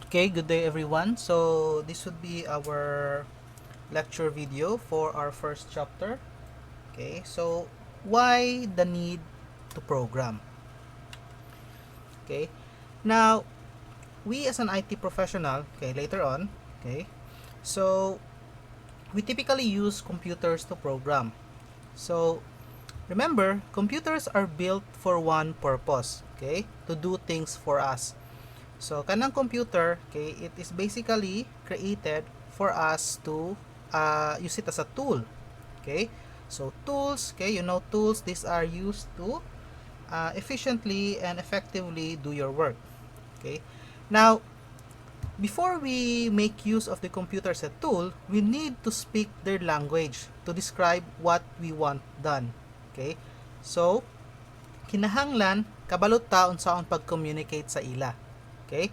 Okay, good day everyone. So this would be our lecture video for our first chapter. Okay, so why the need to program? Okay, now we as an IT professional, okay, later on, okay, so we typically use computers to program. So remember, computers are built for one purpose, okay, to do things for us. So kanang computer, okay, it is basically created for us to use it as a tool. Okay, so tools, okay, you know tools, these are used to efficiently and effectively do your work. Okay, now before we make use of the computer as a tool, we need to speak their language to describe what we want done. Okay, so kinahanglan kabalot taon sa pag-communicate sa ila. Okay,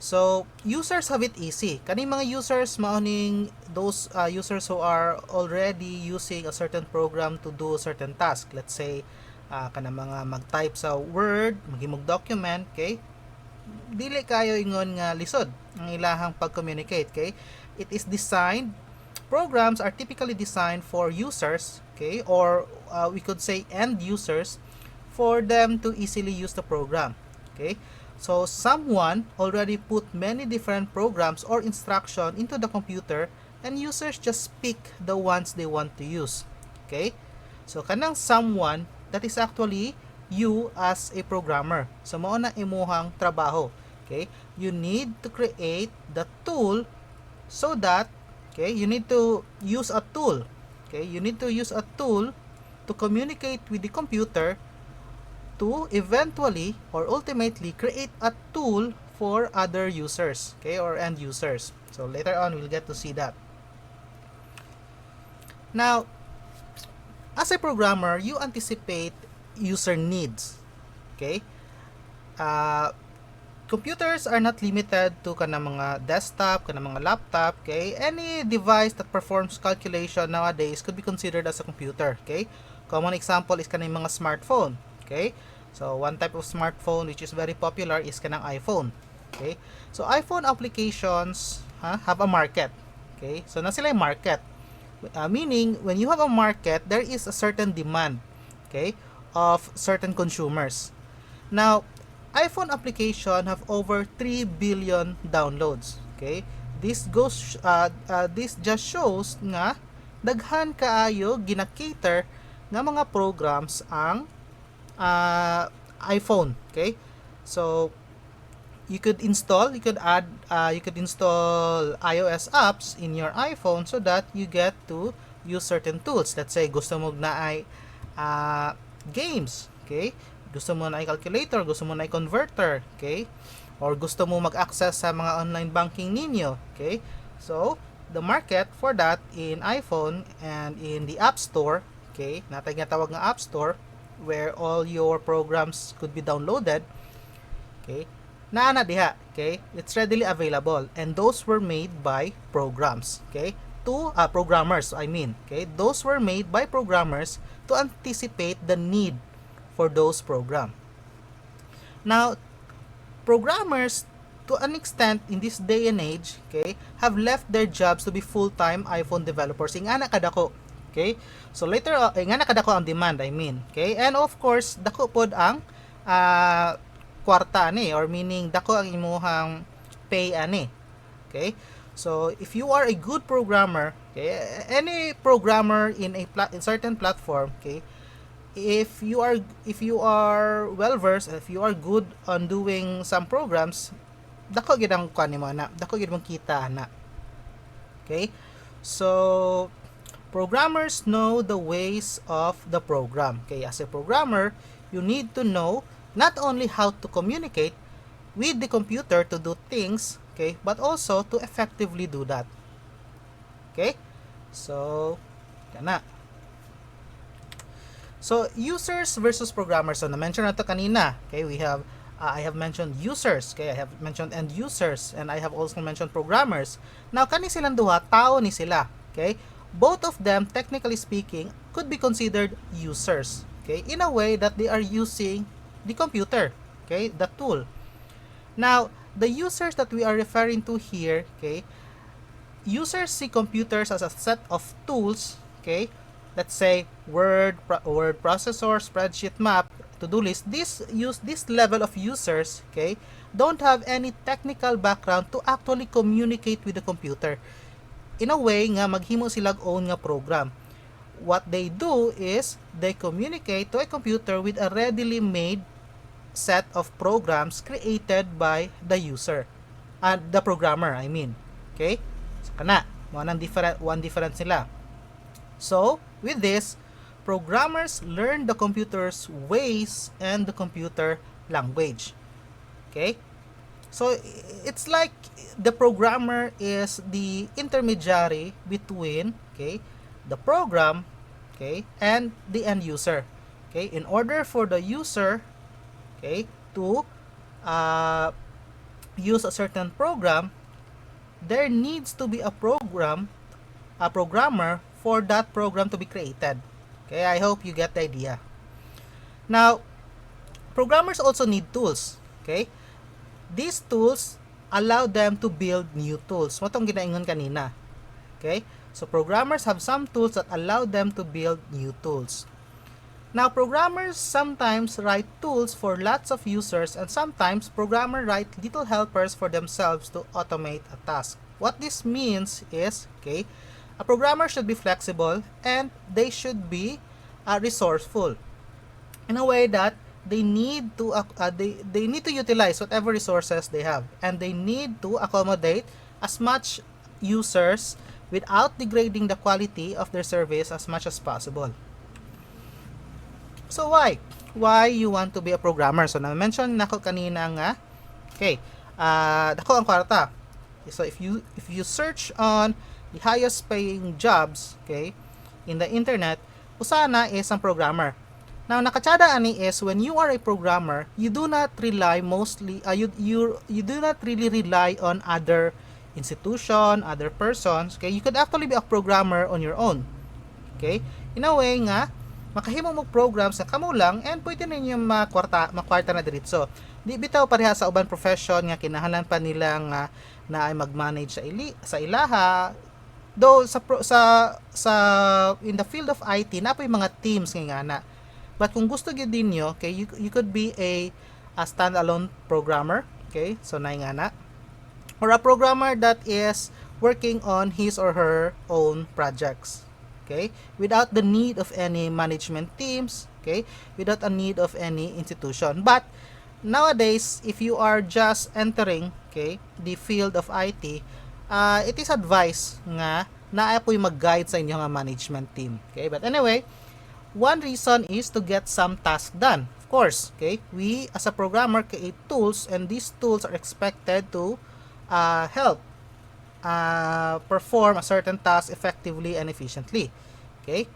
so users have it easy. Kaning mga users maoning those users who are already using a certain program to do certain task. Let's say kanang mga mag-type sa Word, maghimog document, okay? Dili kayo ingon nga lisod ang ilahang pag-communicate, okay? It is designed, programs are typically designed for users, okay? Or we could say end users, for them to easily use the program, okay? So someone already put many different programs or instruction into the computer, and users just pick the ones they want to use. Okay? So kanang someone, that is actually you as a programmer. So mao na imuhang trabaho. Okay? You need to create the tool so that, okay, you need to use a tool. Okay? You need to use a tool to communicate with the computer to eventually or ultimately create a tool for other users, okay, or end users. So later on we'll get to see that. Now, as a programmer, you anticipate user needs, okay? Computers are not limited to kanang mga desktop, kanang mga laptop, okay? Any device that performs calculation nowadays could be considered as a computer, okay? Common example is kanang mga smartphone, okay? So one type of smartphone which is very popular is kanang iPhone, okay? So iPhone applications have a market, okay? So na sila yung market, meaning when you have a market, there is a certain demand, okay, of certain consumers. Now, iPhone application have over 3 billion downloads. Okay? This just shows nga daghan kaayo gina-cater nga mga programs ang iPhone. Okay? So you could install iOS apps in your iPhone so that you get to use certain tools. Let's say gusto mo na ay games, okay? Gusto mo na i-calculator, gusto mo na i-converter, okay? Or gusto mo mag-access sa mga online banking ninyo, okay? So, the market for that in iPhone and in the App Store, okay? Natay nga tawag nga App Store, where all your programs could be downloaded, okay? Naana diha, okay? It's readily available, and those were made by programs, okay? Programmers, I mean, okay? Those were made by programmers to anticipate the need for those programs. Now, programmers, to an extent in this day and age, okay, have left their jobs to be full-time iPhone developers. Ingana kadako, okay? So later, ingana kadako ang demand, I mean, okay? And of course, dako pod ang kwarta ani, or meaning dako ang imuhang pay ani, okay? So if you are a good programmer, okay, any programmer in in certain platform, okay, if you are well versed, if you are good on doing some programs, dako gid ang kuan nimo na, dako gid mong kita na. Okay? So programmers know the ways of the program. Okay, as a programmer, you need to know not only how to communicate with the computer to do things, okay, but also to effectively do that. Okay? So kana. So, users versus programmers. So, na-mention na ito kanina. Okay, we have, I have mentioned users. Okay, I have mentioned end users. And I have also mentioned programmers. Now, kani silang duha, tao ni sila. Okay, both of them, technically speaking, could be considered users. Okay, in a way that they are using the computer. Okay, the tool. Now, the users that we are referring to here, okay, users see computers as a set of tools, okay, let's say word processor, spreadsheet, map, to-do list. This level of users, okay, don't have any technical background to actually communicate with the computer. In a way nga maghimo sila own nga program. What they do is they communicate to a computer with a readily made set of programs created by the user, the programmer, I mean. Okay? So kana, one difference nila. So, with this, programmers learn the computer's ways and the computer language. Okay? So, it's like the programmer is the intermediary between, okay, the program, okay, and the end user. Okay? In order for the user, okay, to use a certain program, there needs to be a programmer for that program to be created. Okay, I hope you get the idea. Now, programmers also need tools. Okay, these tools allow them to build new tools. Mo tong ginaingon kanina. Okay, so programmers have some tools that allow them to build new tools. Now, programmers sometimes write tools for lots of users, and sometimes programmers write little helpers for themselves to automate a task. What this means is, okay, a programmer should be flexible and they should be resourceful in a way that they need to they need to utilize whatever resources they have, and they need to accommodate as much users without degrading the quality of their service as much as possible. So why you want to be a programmer? So na-mention nako kanina nga, okay, dako ang kwarta. So if you search on the highest paying jobs, okay, in the internet, usana is ang programmer. Now, nakatsada ani is when you are a programmer, you do not rely mostly you do not really rely on other institution, other persons. Okay, you could actually be a programmer on your own. Okay, in a way nga makahimo mo programs na kamo lang, and pwede ninyo makwarta na diretso. Di bitaw pareha sa uban profession nga kinahanglan pa nila nga na ay mag-manage sa ilaha. Though sa in the field of IT na po yung mga teams nga na. But kung gusto gyud ninyo, okay, you could be a standalone programmer, okay? So nay nga na, or a programmer that is working on his or her own projects, okay, without the need of any management teams, okay, without a need of any institution. But nowadays, if you are just entering, okay, the field of IT, it is advised nga na po yung mag-guide sa inyo nga management team. Okay, but anyway, one reason is to get some task done. Of course, okay, we as a programmer create tools, and these tools are expected to help perform a certain task effectively and efficiently. Okay,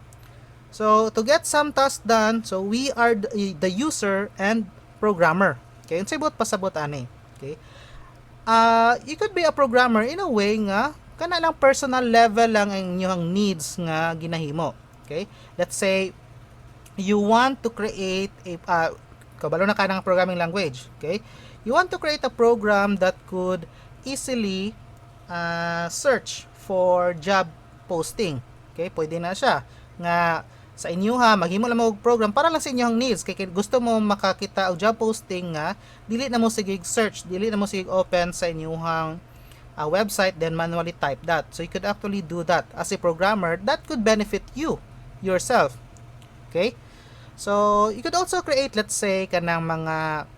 so to get some task done, so we are the user and programmer. Okay, unsay bot pasabot ani. Okay, you could be a programmer in a way nga kana lang personal level lang ang inyong needs nga ginahimo. Okay, let's say you want to create a kabalo na kanang programming language. Okay, you want to create a program that could easily search for job posting. Okay, pwede na siya nga sa inyo ha, maghimo lang mo program para lang sa inyong needs. Kay gusto mo makakita og job posting nga dili na mo sige search, dili na mo sige open sa inyong website then manually type that. So you could actually do that as a programmer. That could benefit you yourself. Okay, so you could also create, let's say, kanang mga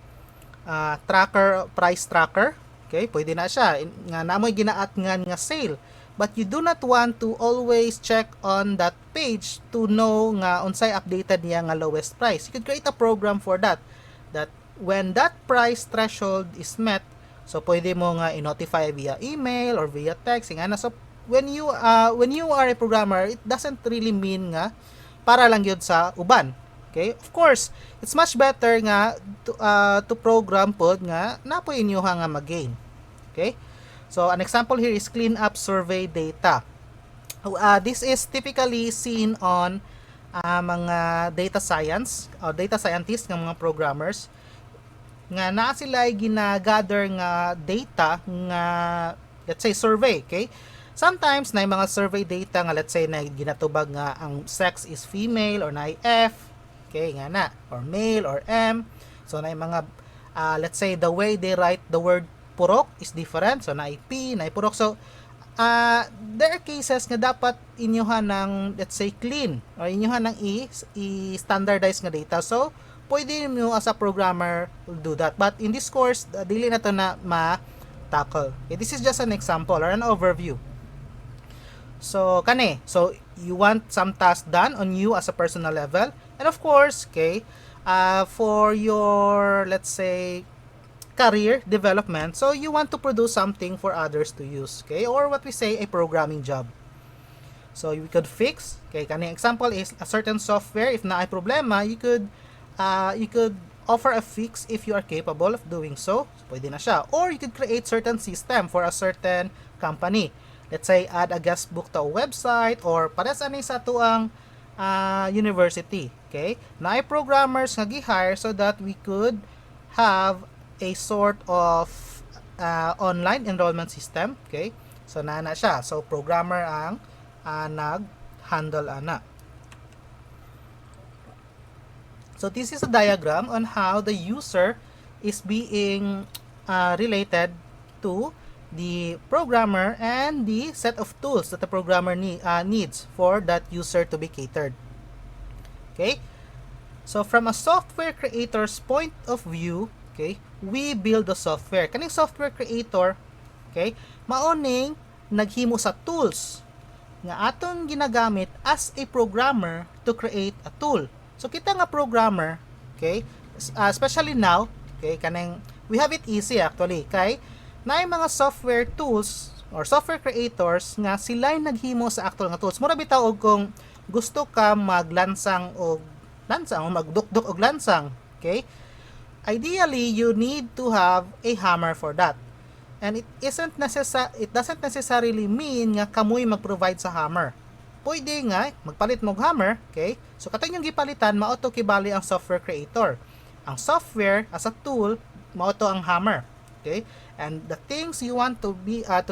price tracker. Okay, pwede na siya nga namoy ginaatngan nga sale, but you do not want to always check on that page to know nga unsay updated niya nga lowest price. You could create a program for that when that price threshold is met, so pwede mo nga i-notify via email or via text nga na. So when you are a programmer, it doesn't really mean nga para lang yun sa uban. Okay, of course it's much better nga to program pod nga napoy inyo nga mag-gain. Okay, so an example here is clean up survey data. This is typically seen on mga data science or data scientists ng mga programmers nga naa sila gina-gather nga data nga let's say survey, okay? Sometimes na mga survey data nga let's say na ginatubag nga ang sex is female or na F, okay, nga na, or male or M. So na mga let's say the way they write the word purok is different. So na P, na purok. So there are cases nga dapat inyohan ng let's say clean or inyohan ng i-standardize nga data. So pwede nyo as a programmer will do that. But in this course, dili na to na ma-tackle. Okay, this is just an example or an overview. So, kani. So, you want some tasks done on you as a personal level. And of course, okay, for your, let's say, career development, so you want to produce something for others to use. Okay, or what we say, a programming job. So, we could fix. Okay, kani example is a certain software. If na ay problema, you could offer a fix if you are capable of doing so. So pwede na siya. Or you could create certain system for a certain company. Let's say, add a guest book to a website or para sa sa tuang university. Okay? Na ay programmers nga gi-hire so that we could have a sort of online enrollment system. Okay? So, na siya. So, programmer ang nag-handle ana. So this is a diagram on how the user is being related to the programmer and the set of tools that the programmer needs for that user to be catered. Okay? So from a software creator's point of view, okay, we build the software. Kaning software creator, okay, maoning naghimo sa tools nga atong ginagamit as a programmer to create a tool. So kita nga programmer, okay, especially now, okay, kanang we have it easy actually kay naay mga software tools or software creators nga sila naghimo sa actual nga tools. Mura bitaw og kung gusto ka maglansang o magdukduk og lansang, okay? Ideally, you need to have a hammer for that. And it doesn't necessarily mean nga kamoy mag-provide sa hammer. Pwede nga magpalit mog hammer, okay? So katong yung gipalitan mao to kibali ang software creator. Ang software as a tool mao to ang hammer, okay? And the things you want to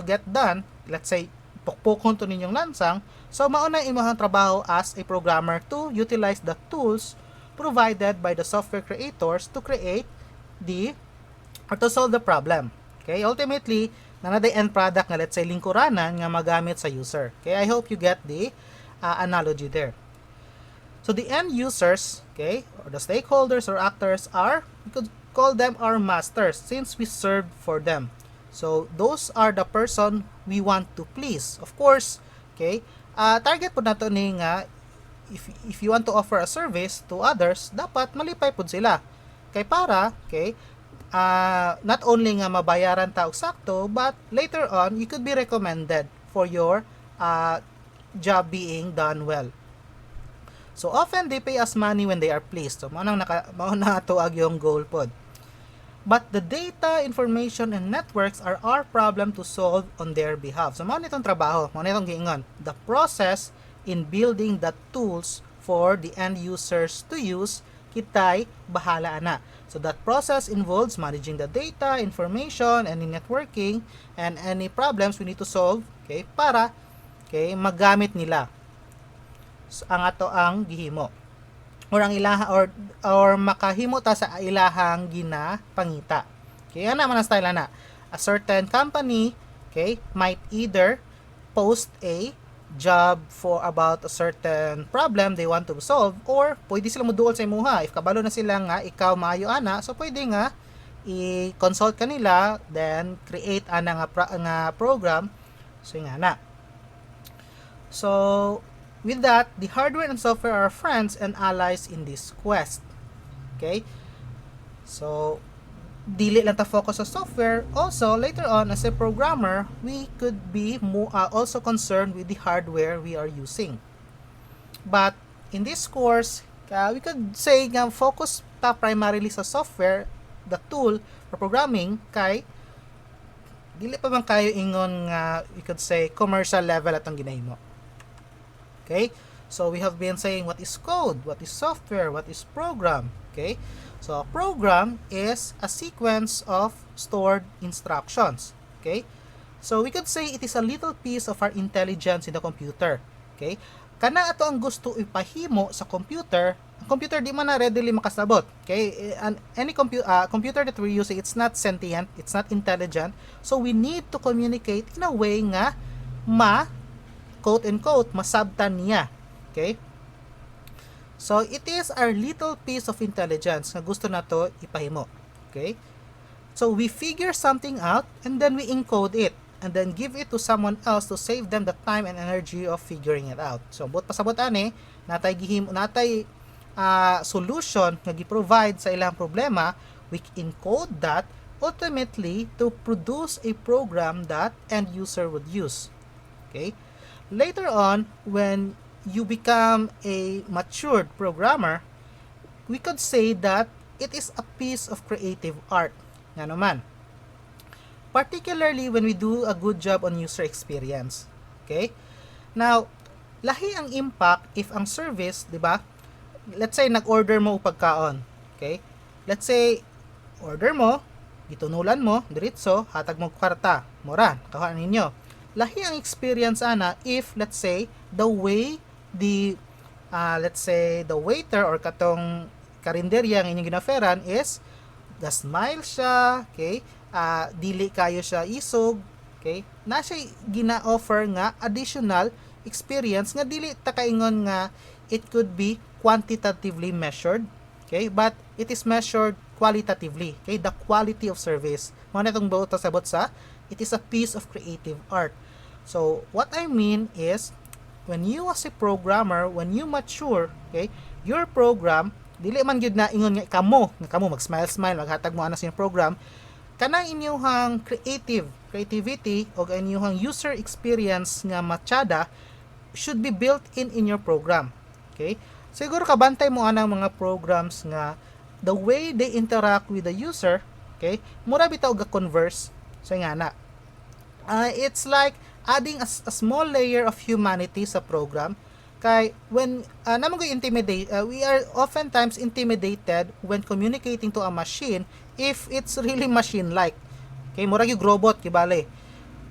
get done, let's say pukpukon to ninyong lansang, so mao na imong trabaho as a programmer to utilize the tools provided by the software creators to create or to solve the problem. Okay? Ultimately, na the end product nga let's say lingkuranan nga magamit sa user. Okay, I hope you get the analogy there. So the end users, okay, or the stakeholders or actors we could call them our masters since we served for them. So those are the person we want to please. Of course, okay, target po nato ni nga if you want to offer a service to others, dapat malipay pud sila. Kay para, okay, not only nga mabayaran ta og sakto, but later on you could be recommended for your job being done well. So often they pay us money when they are pleased. So mao na tuag yung goal pod. But the data, information, and networks are our problem to solve on their behalf. So mao nitong trabaho, mao nitong giingon. The process in building the tools for the end users to use, kitay bahala ana. So that process involves managing the data, information, and networking, and any problems we need to solve, okay, para okay, magamit nila. So, ang ato ang gihimo. Or ang ilaha or makahimo ta sa ilahang ginapangita. Okay, ana man ang style ana. A certain company, okay, might either post a job for about a certain problem they want to solve, or pwede sila moduol sa imuha if kabalo na sila nga ikaw maayo ana, so pwede nga i-consult kanila then create ana nga program so nga na. So with that, the hardware and software are friends and allies in this quest. Okay, so dili lang ta focus sa software. Also, later on, as a programmer, we could be also concerned with the hardware we are using. But in this course, we could say nga focus ta primarily sa software, the tool for programming, kay dili pa man kayo ingon nga we could say commercial level atong ginahimo. Okay? So we have been saying what is code, what is software, what is program. Okay? So a program is a sequence of stored instructions. Okay? So we could say it is a little piece of our intelligence in the computer. Okay? Kana ato ang gusto ipahimo sa computer, ang computer di man na readily makasabot. Okay? And any computer that we're using, it's not sentient, it's not intelligent. So we need to communicate in a way nga quote and quote, masabtan niya. Okay? So it is our little piece of intelligence nga gusto nato ipahimo. Okay? So we figure something out and then we encode it and then give it to someone else to save them the time and energy of figuring it out. So but pasabot ani natay solution nga gi-provide sa ilang problema, we encode that ultimately to produce a program that end user would use. Okay? Later on, when you become a matured programmer, we could say that it is a piece of creative art. Nga naman. Particularly when we do a good job on user experience. Okay? Now, lahi ang impact if ang service, di ba? Let's say nag-order mo og pagkaon. Okay? Let's say order mo, gitunulan mo, diretso, hatag mo kwarta, mura, kakuha ninyo. Lahi ang experience ana if let's say the way the waiter or katong karinderya nga inyong ginaferan is the smile siya, okay? Dili kayo siya isog, okay? Na siya gina-offer nga additional experience nga dili ta kaingon nga it could be quantitatively measured, okay? But it is measured qualitatively, okay? The quality of service. Mo na itong buot sabot sa it is a piece of creative art. So what I mean is when you as a programmer, when you mature, okay, your program dili man gyud na ingon nga kamo mag-smile maghatag mo ana sa program, kanang inyong creativity o inyong user experience nga matchada should be built in your program. Okay? Siguro kabantay mo anang mga programs nga the way they interact with the user, okay? Mura bitaw ga converse sa ngana. It's like adding a small layer of humanity sa program kay when naman ko intimidate we are oftentimes intimidated when communicating to a machine if it's really machine like. Okay, mura gyud robot kibale.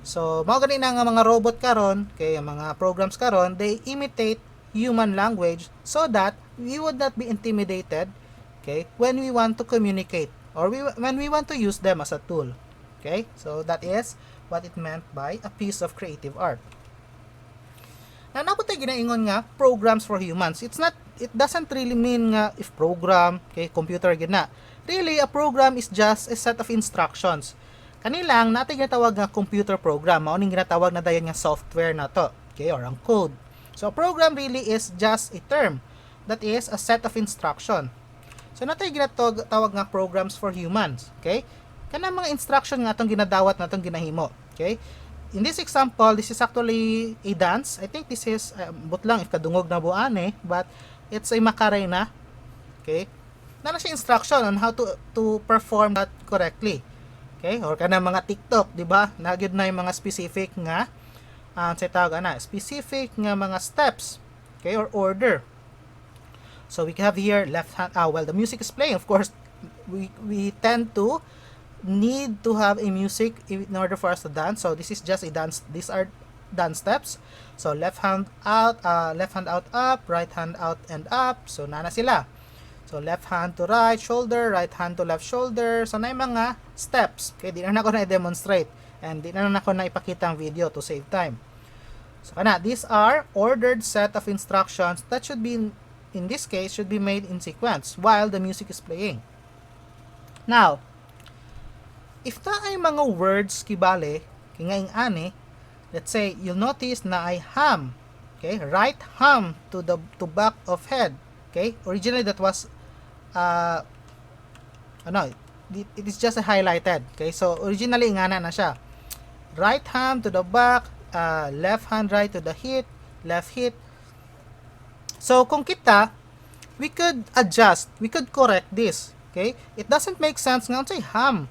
So mao gani na nga mga robot karon, kay mga programs karon, they imitate human language so that we would not be intimidated, okay, when we want to communicate or when we want to use them as a tool. Okay? So that is what it meant by a piece of creative art. Now, napo tayo ginaingon nga programs for humans. It doesn't really mean nga if program, okay, computer gina. Really, a program is just a set of instructions. Kanilang natin ginatawag nga computer program. Mao ning ginatawag na dayon nga software na to, okay, or ang code. So a program really is just a term that is a set of instruction. So natin ginatawag nga programs for humans, okay? Kanang mga instruction nga atong ginadawat natong ginahimo, okay? In this example, this is actually a dance. I think this is but lang if kadungog na buan but it's a macarena. Okay? Na siya instruction on how to perform that correctly. Okay? Or kana mga TikTok, di ba? Nagyud na yung mga specific nga sa tawag ana, specific nga mga steps, okay, or order. So we have here left hand while the music is playing, of course, we tend to need to have a music in order for us to dance. So this is just a dance. These are dance steps. So left hand out up, right hand out and up. So nana sila. So left hand to right shoulder, right hand to left shoulder. So na mga steps. Okay, di na ako na i-demonstrate and di na ako na ipakita ang video to save time. So kana, these are ordered set of instructions that should be in this case should be made in sequence while the music is playing. Now, if ta ay mga words kibale, kingaing ani, let's say you'll notice na ay ham, okay, right ham to back of head, okay. Originally that was it is just a highlighted, okay. So originally ingana na siya, right ham to the back, left hand right to the hip, left hip. So kung kita, we could adjust, we could correct this, okay. It doesn't make sense nga say ham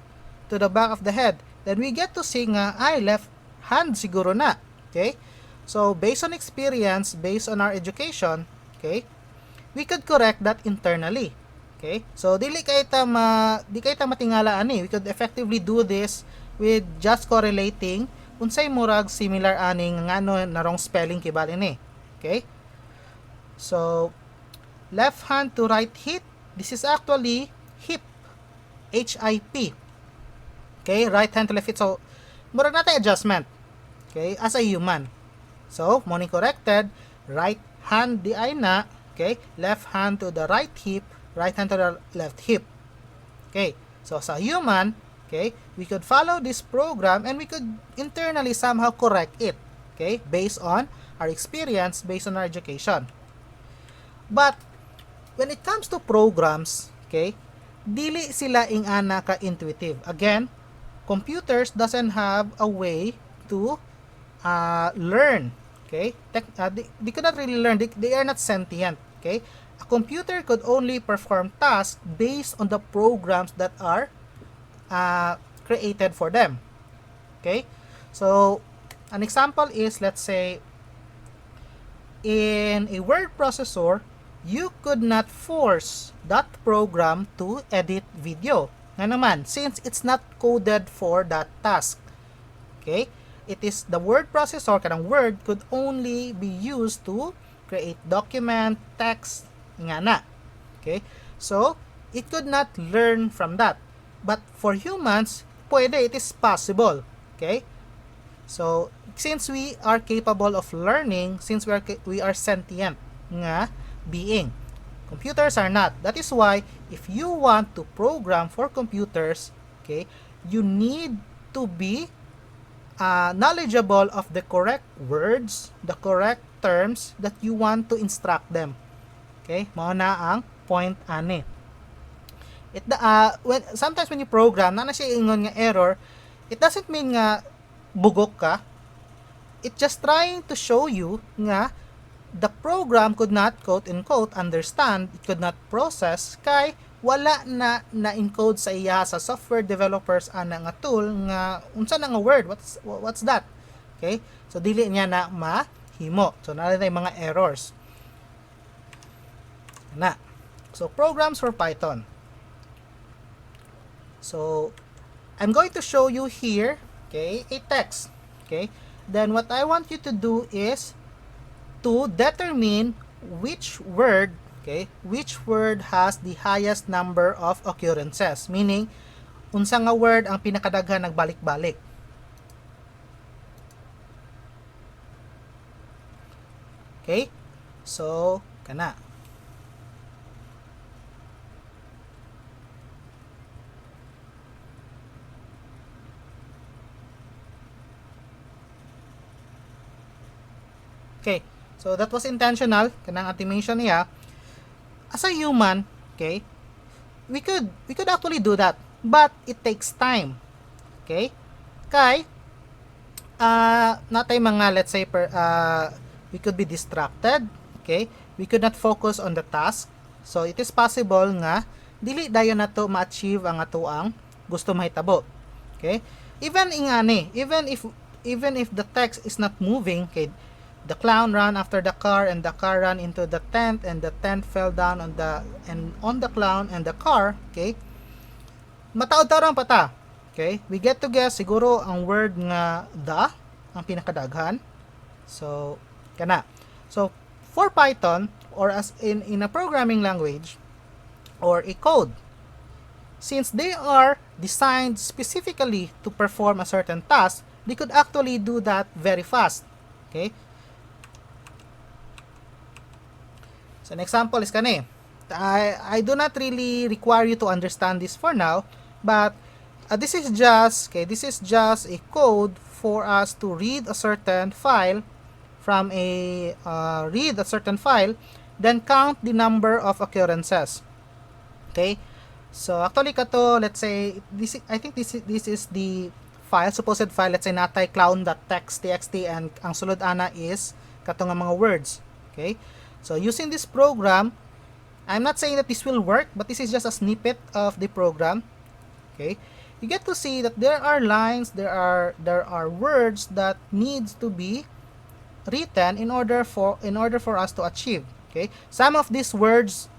to the back of the head, then we get to see nga ay left hand siguro na, okay. So based on experience, based on our education, okay, we could correct that internally, Okay? So di kay ta matingala ani. We could effectively do this with just correlating unsay murag similar aning ngano narong spelling kibali ni. Okay? So left hand to right hip, this is actually hip. HIP. Okay? Right hand to left hip. So murag natin adjustment. Okay? As a human. So, morning corrected, right hand di ay na, okay? Left hand to the right hip, right hand to the left hip. Okay? So, sa human, okay, we could follow this program and we could internally somehow correct it, okay? Based on our experience, based on our education. But, when it comes to programs, okay, dili sila ingana ka-intuitive. Again, computers doesn't have a way to learn. Okay? They could not really learn. They are not sentient. Okay? A computer could only perform tasks based on the programs that are created for them. Okay? So, an example is, let's say, in a word processor, you could not force that program to edit video. Nga naman, since it's not coded for that task. Okay? It is the word processor, kanang word could only be used to create document, text, nga na. Okay? So, it could not learn from that. But for humans, pwede, it is possible. Okay? So, since we are capable of learning, since we are sentient nga being, computers are not. That is why, if you want to program for computers, okay, you need to be knowledgeable of the correct words, the correct terms that you want to instruct them. Okay? Mao na ang point ani. Sometimes when you program, na siya ingon nga error, it doesn't mean nga bugok ka. It's just trying to show you nga the program could not quote-unquote understand, it could not process, kay wala na encode sa iya sa software developers ana nga tool nga unsa na nga word, what's that. Okay? So dili niya na mahimo. So na mga errors na. So programs for Python. So I'm going to show you here, okay, a text. Okay? Then what I want you to do is to determine which word, okay, which word has the highest number of occurrences, meaning unsa nga word ang pinakadaghan nagbalik-balik. Okay? So, kana. Okay. So, that was intentional, kanang animation niya. As a human, okay, we could actually do that, but it takes time. Okay? Kay natay mga, let's say, we could be distracted. Okay? We could not focus on the task. So it is possible nga dili dayon nato ma-achieve ang atoang gusto mahitabo. Okay? Even if the text is not moving, okay, the clown ran after the car and the car ran into the tent and the tent fell down on the clown and the car, okay? Mataod-taran pa ta. Okay? We get to guess siguro ang word nga the ang pinakadaghan. So, kana. So, for Python or as in a programming language or a code, since they are designed specifically to perform a certain task, they could actually do that very fast. Okay? So, an example is kani. I do not really require you to understand this for now, but this is just a code for us to read a certain file from then count the number of occurrences. Okay? So actually kato, let's say I think this is the supposed file, let's say natay clown.txt and ang sulod ana is kato nga mga words. Okay? So using this program, I'm not saying that this will work, but this is just a snippet of the program. Okay? You get to see that there are lines, there are words that needs to be written in order for us to achieve. Okay? Some of these words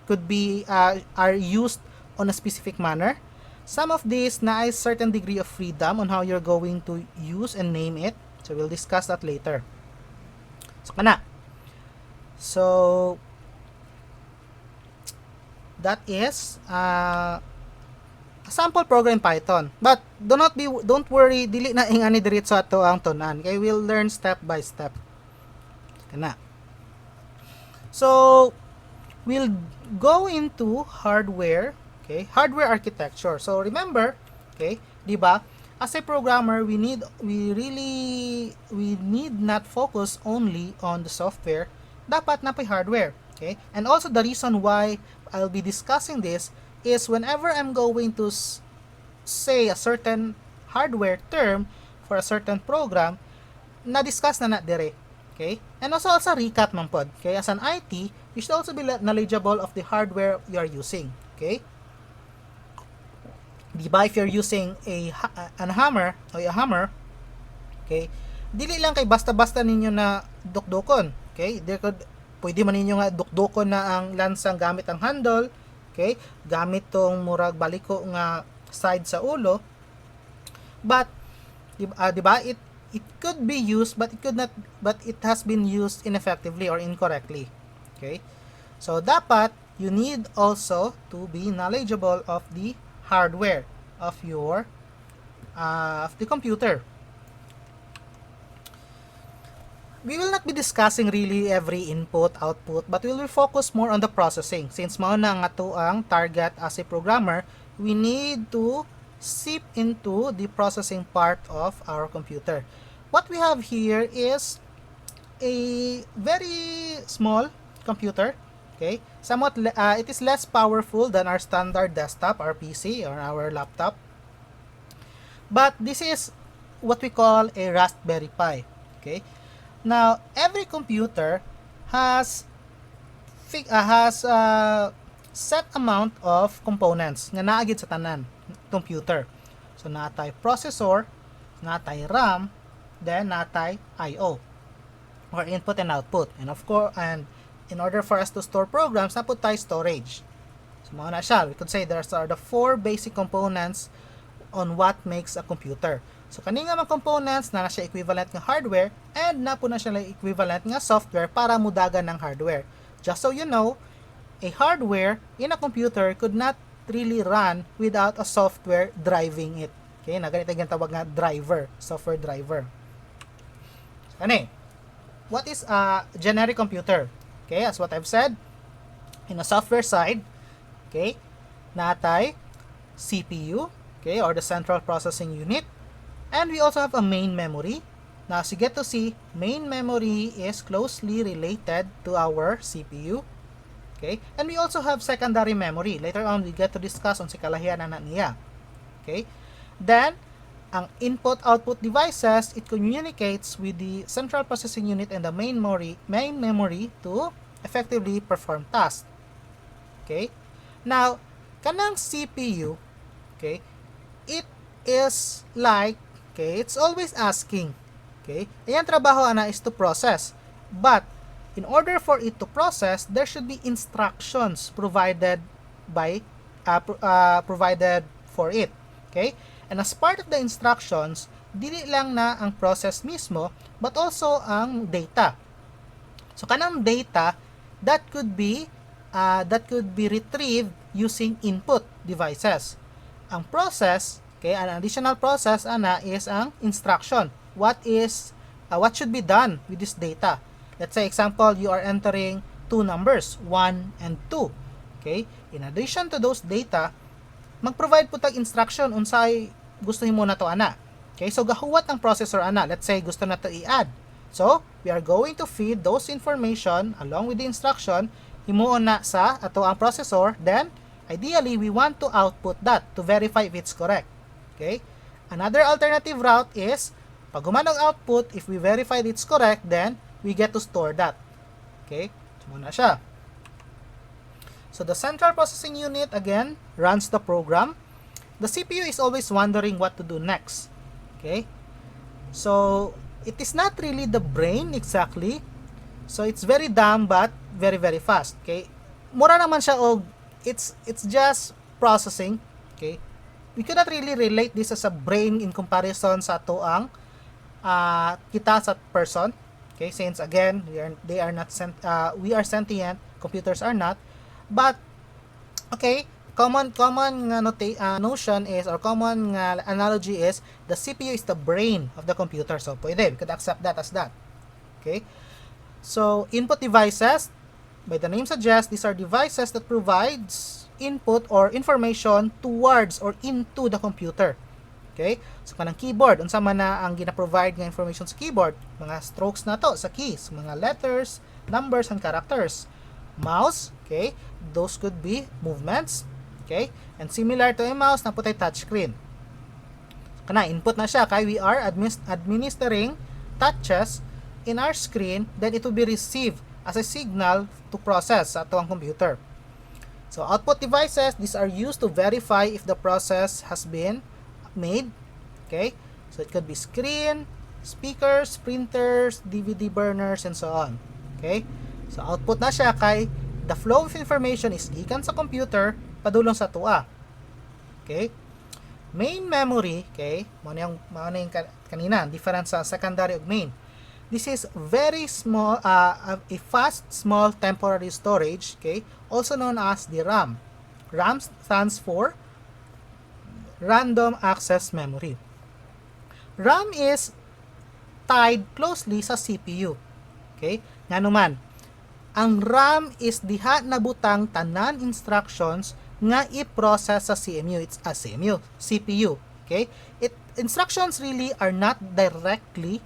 could be are used on a specific manner. Some of these na a certain degree of freedom on how you're going to use and name it. So we'll discuss that later. So kana. So that is a sample program in Python. But don't worry, dili na ingani diretso ato ang tunan. Kay we'll learn step by step. Kana. So we'll go into hardware. Okay, hardware architecture. So remember, okay, 'di ba? As a programmer, we need not focus only on the software. Dapat na pa hardware, okay? And also the reason why I'll be discussing this is whenever I'm going to say a certain hardware term for a certain program, na-discuss na dire. Okay? And also recap man pod. Okay? As an IT, you should also be knowledgeable of the hardware you are using. Okay? Diba, if you're using a hammer, okay, dili lang kay basta-basta ninyo na dukdukon. Okay? Pwede man ninyo nga dukdukon na ang lansang gamit ang handle, okay? Gamit tong murag baliko nga side sa ulo. But diba, it could be used but it has been used ineffectively or incorrectly. Okay? So dapat you need also to be knowledgeable of the hardware of your of the computer. We will not be discussing really every input, output, but we will focus more on the processing. Since mao na nga to ang target as a programmer, we need to seep into the processing part of our computer. What we have here is a very small computer. Okay, somewhat it is less powerful than our standard desktop, our PC or our laptop. But this is what we call a Raspberry Pi. Okay, now every computer has a set amount of components nga naagid sa tanan computer. So natay processor, natay RAM, then natay I/O or input and output, and of course, and in order for us to store programs, naput tayo storage. So mao na siya. We could say there are the 4 basic components on what makes a computer. So kani nga mga components na siya equivalent ng hardware and napo na siya equivalent nga software para mudagan ng hardware. Just so you know, a hardware in a computer could not really run without a software driving it. Okay, na ganito yung tawag nga driver, software driver. Ano what is a generic computer? Okay, as what I've said, in the software side, okay, natay CPU, okay, or the central processing unit, and we also have a main memory. Now, as you get to see, main memory is closely related to our CPU, okay, and we also have secondary memory. Later on, we get to discuss on si kalahian na niya, okay. Then, ang input-output devices, it communicates with the central processing unit and the main memory to effectively perform tasks. Okay? Now, kanang CPU, okay, it is like, okay, it's always asking, okay, ayan trabaho ana is to process. But, in order for it to process, there should be instructions provided for it. Okay? And as part of the instructions, dili lang na ang process mismo, but also ang data. So kanang data that could be retrieved using input devices. Ang process, okay, an additional process ana is ang instruction. What should be done with this data? Let's say example, you are entering 2 numbers, 1 and 2. Okay? In addition to those data, mag-provide po tag instruction unsay gusto nimo na to ana. Okay, so gahuwat ang processor ana. Let's say gusto na to i-add. So, we are going to feed those information along with the instruction himuon na sa ato ang processor. Then, ideally, we want to output that to verify if it's correct. Okay? Another alternative route is pag human ang output, if we verify it's correct, then we get to store that. Okay? So, muna siya. So the central processing unit again runs the program. The CPU is always wondering what to do next. Okay? So it is not really the brain exactly. So it's very dumb but very very fast. Okay? mura naman siya og it's just processing. Okay, we cannot really relate this as a brain in comparison sa ato ang kita sa person. Okay, since again they are not we are sentient, computers are not. But okay, common nga notion is, or common nga analogy is, the CPU is the brain of the computer. So pwede, we could accept that as that. Okay, so input devices, by the name suggests, these are devices that provides input or information towards or into the computer. Okay, so kanang keyboard, unsa man na ang gina-provide nga information sa keyboard, mga strokes na to sa keys, mga letters, numbers, and characters. Mouse, okay, those could be movements. Okay, and similar to a mouse, na putay touchscreen. Kana input na siya kay we are administering touches in our screen, then it will be received as a signal to process sa ato ang computer. So output devices, these are used to verify if the process has been made. Okay, so it could be screen, speakers, printers, DVD burners, and so on. Okay, so output na siya kay the flow of information is gikan sa computer padulong sa tua. Okay, main memory, okay, mo na yung kanina difference sa secondary ug main. This is very small, a fast, small temporary storage, okay, also known as the RAM. RAM stands for Random Access Memory. RAM is tied closely sa CPU. Okay? Nga naman, ang RAM is diha nabutang tanan instructions nga i-process sa CMU. It's a CMU, CPU. Okay? Instructions really are not directly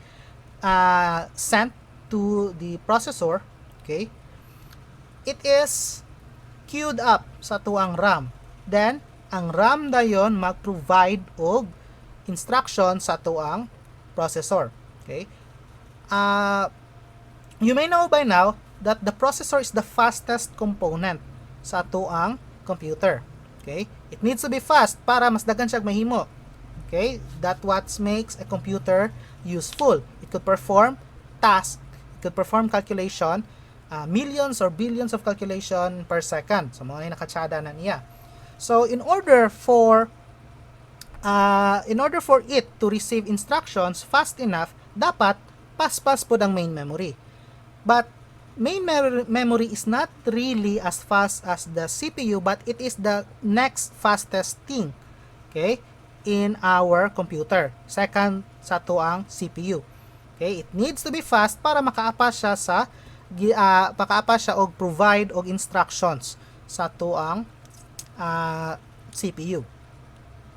sent to the processor. Okay? It is queued up sa tuang RAM. Then, ang RAM dayon mag-provide og instruction sa tuang processor. Okay? You may know by now that the processor is the fastest component sa tuang computer. Okay? It needs to be fast para mas daghan siya mahimo. Okay? That what makes a computer useful. It could perform tasks, it could perform calculation, millions or billions of calculation per second. So, mga nakatsada na niya. So, in order for it to receive instructions fast enough, dapat pas-pas po ang main memory. But main memory is not really as fast as the CPU, but it is the next fastest thing, okay, in our computer. Second sa tuang CPU. Okay, it needs to be fast para makaapas siya sa og provide og instructions sa tuang CPU.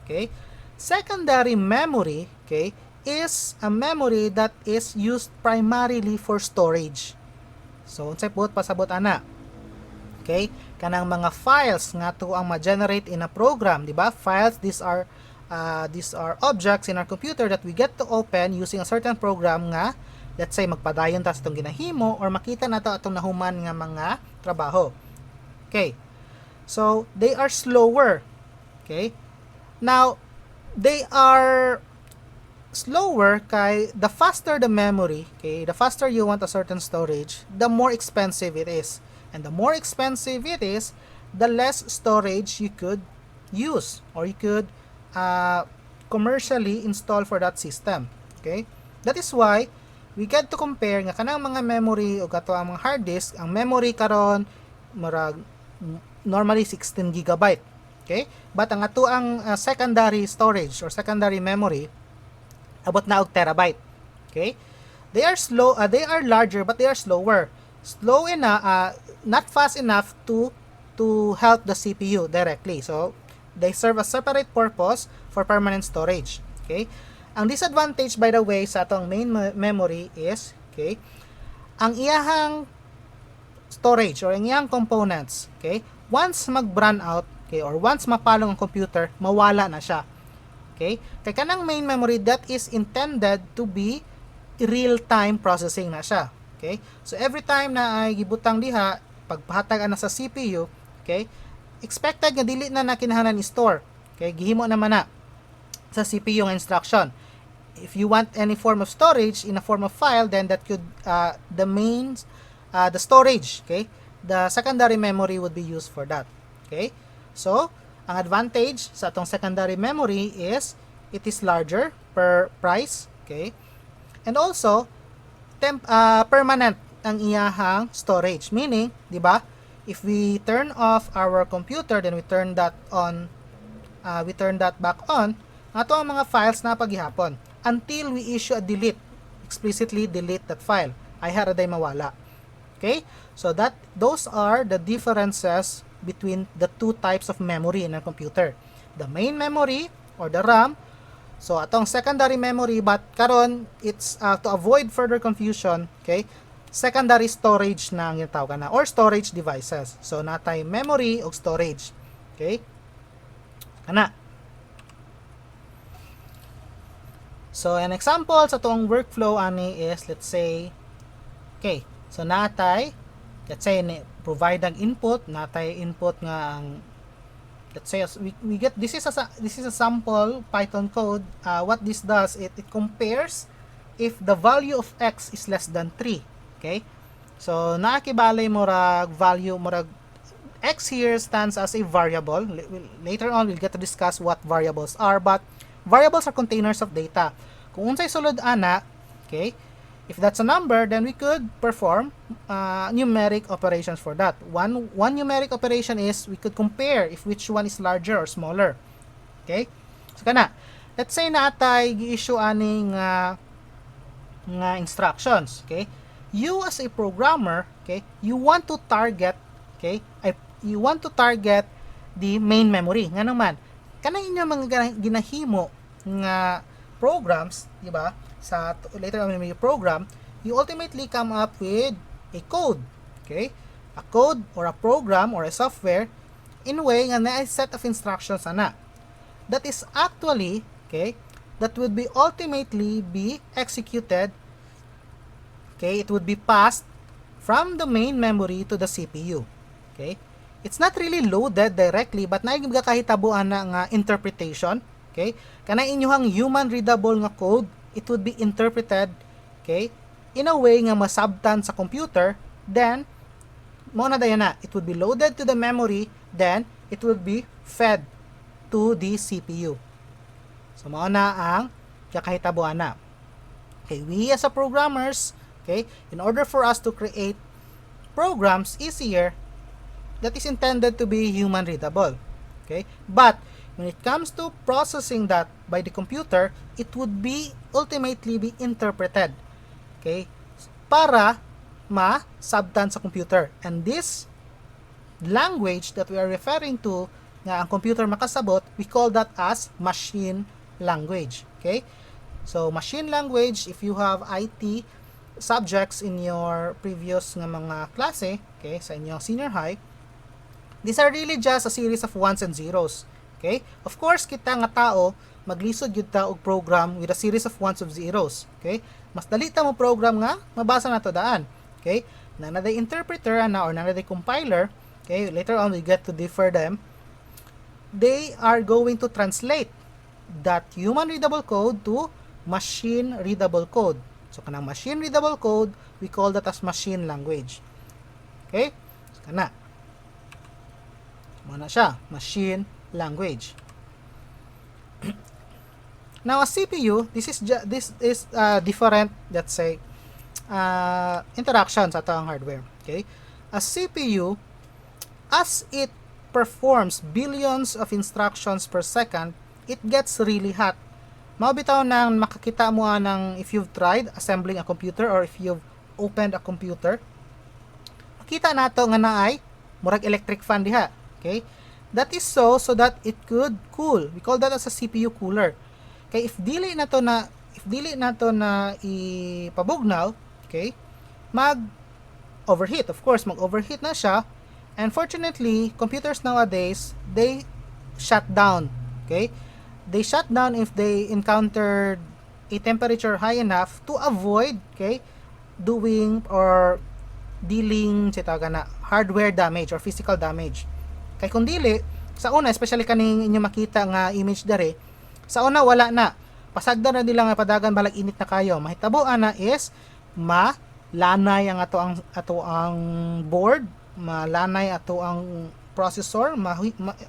Okay? Secondary memory, okay, is a memory that is used primarily for storage. So, unsay pud pasabot ana? Okay? Kanang mga files nga to ang ma-generate in a program, di ba? Files, these are objects in our computer that we get to open using a certain program nga, let's say magpadayon ta sa itong ginahimo or makita nato atong nahuman nga mga trabaho. Okay? So, they are slower. Okay? Now, they are slower kay the faster the memory, okay, the faster you want a certain storage, the more expensive it is. And the more expensive it is, the less storage you could use or you could commercially install for that system. Okay? That is why we get to compare nga kanang mga memory o kato ang mga hard disk, ang memory karon murag normally 16 gigabyte. Okay? But ang ato ang secondary storage or secondary memory abot na og terabyte. Okay? They are slow, they are larger but they are slower. Slow enough, not fast enough to help the CPU directly. So, they serve a separate purpose for permanent storage. Okay? Ang disadvantage by the way sa atong main memory is, okay, ang iyahang storage or ang iyang components, okay, once mag-run out, okay, or once mapalong ang computer, mawala na siya. Okay? Kaya kanang main memory, that is intended to be real-time processing na siya. Okay? So, every time na ay gibutang diha, pagpahatag na sa CPU, okay, expected nga dili na kinahanglan i-store. Okay? Gihimo naman na sa CPU nga instruction. If you want any form of storage in a form of file, then that could, the storage, okay, the secondary memory would be used for that. Okay? So, ang advantage sa atong secondary memory is it is larger per price. Okay? And also, permanent ang iyahang storage. Meaning, di ba, if we turn off our computer, then we turn that back on, ato ang mga files na paghihapon until we issue a delete, explicitly delete that file. Ay haraday mawala. Okay? So those are the differences between the two types of memory in a computer. The main memory or the RAM. So atong secondary memory, but karon it's to avoid further confusion, okay? Secondary storage na ang gitawag na or storage devices. So natay memory o storage. Okay? Ana. So an example sa tuong workflow ani is, let's say, okay, so natay, let's say provide ang input, natay input nga ang, let's say we get this is a sample Python code. What this does, it compares if the value of x is less than 3. Okay? So naakibalay murag value murag x here stands as a variable. Later on we'll get to discuss what variables are, but variables are containers of data. Kung unsay sulod ana, okay? If that's a number, then we could perform numeric operations for that. One numeric operation is we could compare if which one is larger or smaller. Okay? So kana, let's say natay gi-issue aning nga instructions, okay? You as a programmer, okay, you want to target, okay, you want to target the main memory. Nga naman, kanang inyo mga ginahimo nga programs, di ba? Sa later on when you program, you ultimately come up with a code, okay? A code or a program or a software in a way nga na a set of instructions ana. That is actually, okay, that would be ultimately be executed. Okay, it would be passed from the main memory to the CPU. Okay? It's not really loaded directly, but naay gakahitabuan na nga interpretation. Okay? Kanang inyuhang human readable nga code, it would be interpreted, okay, in a way nga masabtan sa computer, then mo na dayon na, it would be loaded to the memory, then it would be fed to the CPU. So mao na ang gakahitabuan na. Okay, we as a programmers, okay, in order for us to create programs easier, that is intended to be human readable. Okay, but when it comes to processing that by the computer, it would be ultimately be interpreted, okay, para ma-sabtan sa computer. And this language that we are referring to nga ang computer makasabot, we call that as machine language. Okay, so machine language, if you have IT subjects in your previous nga mga klase, okay, sa inyong senior high, these are really just a series of ones and zeros. Okay? Of course, kita nga tao, maglisod yun ta og program with a series of ones of zeros. Okay? Mas dali ta mo program nga, mabasa na to daan. Okay? Nanaday interpreter na or nanaday compiler, okay, later on we get to differ them. They are going to translate that human readable code to machine readable code. So kanang machine readable code, we call that as machine language. Okay? So kana. Muna siya, machine language. Now a CPU, this is different, let's say, interactions at ang hardware. Okay? A CPU, as it performs billions of instructions per second, it gets really hot. Mabitaw nang makakita mo ng if you've tried assembling a computer or if you've opened a computer, makita nato nga naay murag electric fan diha. Okay? That is so that it could cool. We call that as a CPU cooler. Okay, if dili na to na ipabugnaw, okay, mag-overheat. Of course, mag-overheat na siya. And fortunately, computers nowadays, they shut down. Okay? They shut down if they encountered a temperature high enough to avoid, okay, doing or dealing na hardware damage or physical damage. Kay kung dili, sa una, especially kaning inyo makita nga image dere, sa una wala na. Pasagda na nila nga padagan balag init na kayo. Mahitaboan na is malanay ang ato ang board, malanay ato ang processor,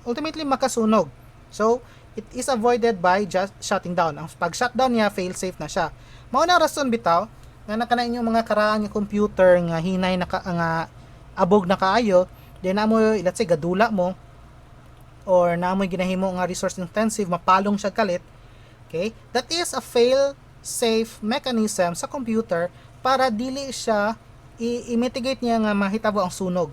ultimately makasunog. So it is avoided by just shutting down. Ang pag shutdown niya, fail safe na siya. Mao na rason bitaw nga nakana inyong mga karaan nga computer nga hinay nga abog na kaayo, then namo let's say gadula mo or namoy ginahimo nga resource intensive, mapalong siya kalit. Okay? That is a fail safe mechanism sa computer para dili siya i-mitigate niya nga mahitabo ang sunog.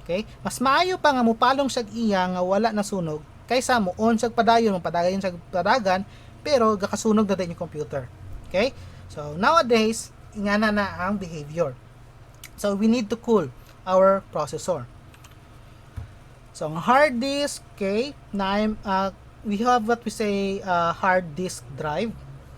Okay? Mas maayo pa nga mupalong siya iya nga wala na sunog kaysa mo on siya padayon siya padagan pero gakasunog na din yung computer. Okay? So nowadays ingana na ang behavior. So we need to cool our processor. So ang hard disk, okay, we have what we say hard disk drive.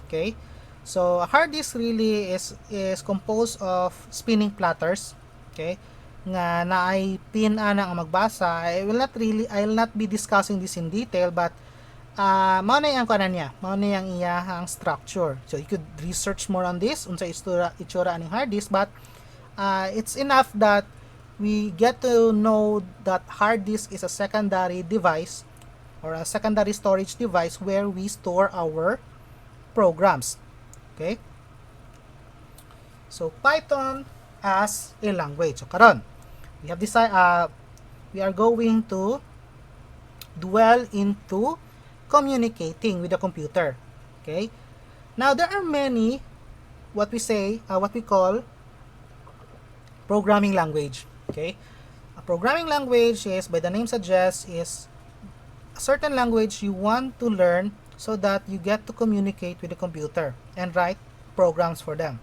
Okay? So a hard disk really is composed of spinning platters. Okay? Nga naay pin ana ang magbasa. I will not be discussing this in detail, but mao na yang kanan niya, mao na yang iyahang structure. So you could research more on this unsa itsura aning hard disk, but it's enough that we get to know that hard disk is a secondary device or a secondary storage device where we store our programs. Okay? So Python as a language. So karon we have decided we are going to dwell into communicating with the computer. Okay? Now there are many what we call programming language. Okay? A programming language is, by the name suggests, is a certain language you want to learn so that you get to communicate with the computer and write programs for them.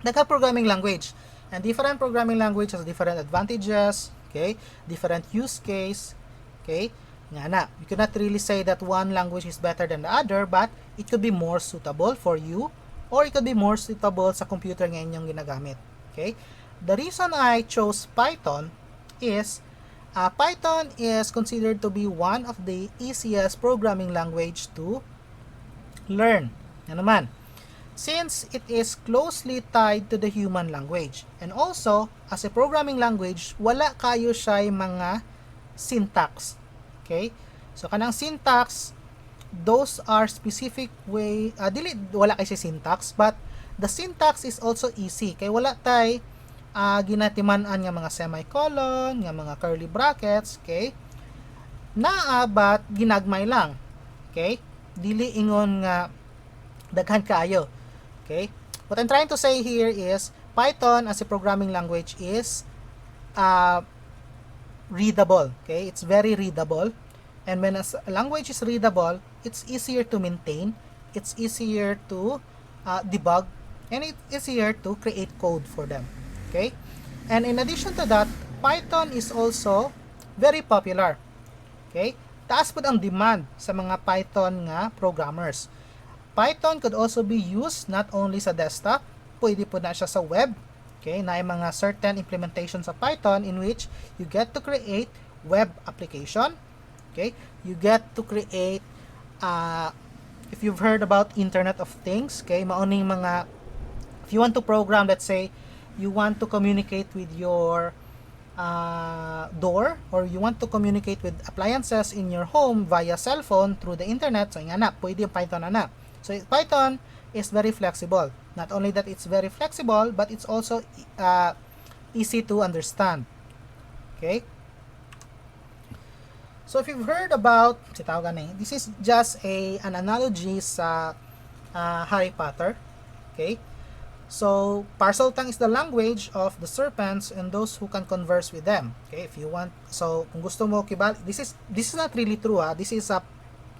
Like a programming language. And different programming language has different advantages, okay? Different use case, okay? Nga na, you cannot really say that one language is better than the other, but it could be more suitable for you or it could be more suitable sa computer nga inyong ginagamit. Okay? The reason I chose Python is Python is considered to be one of the easiest programming language to learn. Yan naman. Since it is closely tied to the human language. And also, as a programming language, wala kayo siya mga syntax. Okay? So, kanang syntax, those are specific way, wala kayo si syntax, but the syntax is also easy. Kaya wala tay ginatiman-an nga mga semicolon, nga mga curly brackets, okay? But ginagmay lang. Okay? Dili ingon nga daghan kaayo. Okay? What I'm trying to say here is Python as a programming language is readable. Okay? It's very readable. And when a language is readable, it's easier to maintain, it's easier to debug, and it's easier to create code for them. Okay? And in addition to that, Python is also very popular. Okay? Taas po ang demand sa mga Python nga programmers. Python could also be used not only sa desktop, pwede po na siya sa web. Okay? Na mga certain implementations sa Python in which you get to create web application. Okay? You get to create if you've heard about Internet of Things, okay? Maoning mga if you want to program, let's say you want to communicate with your door, or you want to communicate with appliances in your home via cell phone through the internet, so nga na, pwede yung Python na. So Python is very flexible. Not only that it's very flexible, but it's also easy to understand. Okay? So if you've heard about, this is just an analogy sa Harry Potter. Okay? So Parseltongue is the language of the serpents and those who can converse with them. Okay? If you want, so kung gusto mo this is not really true. This is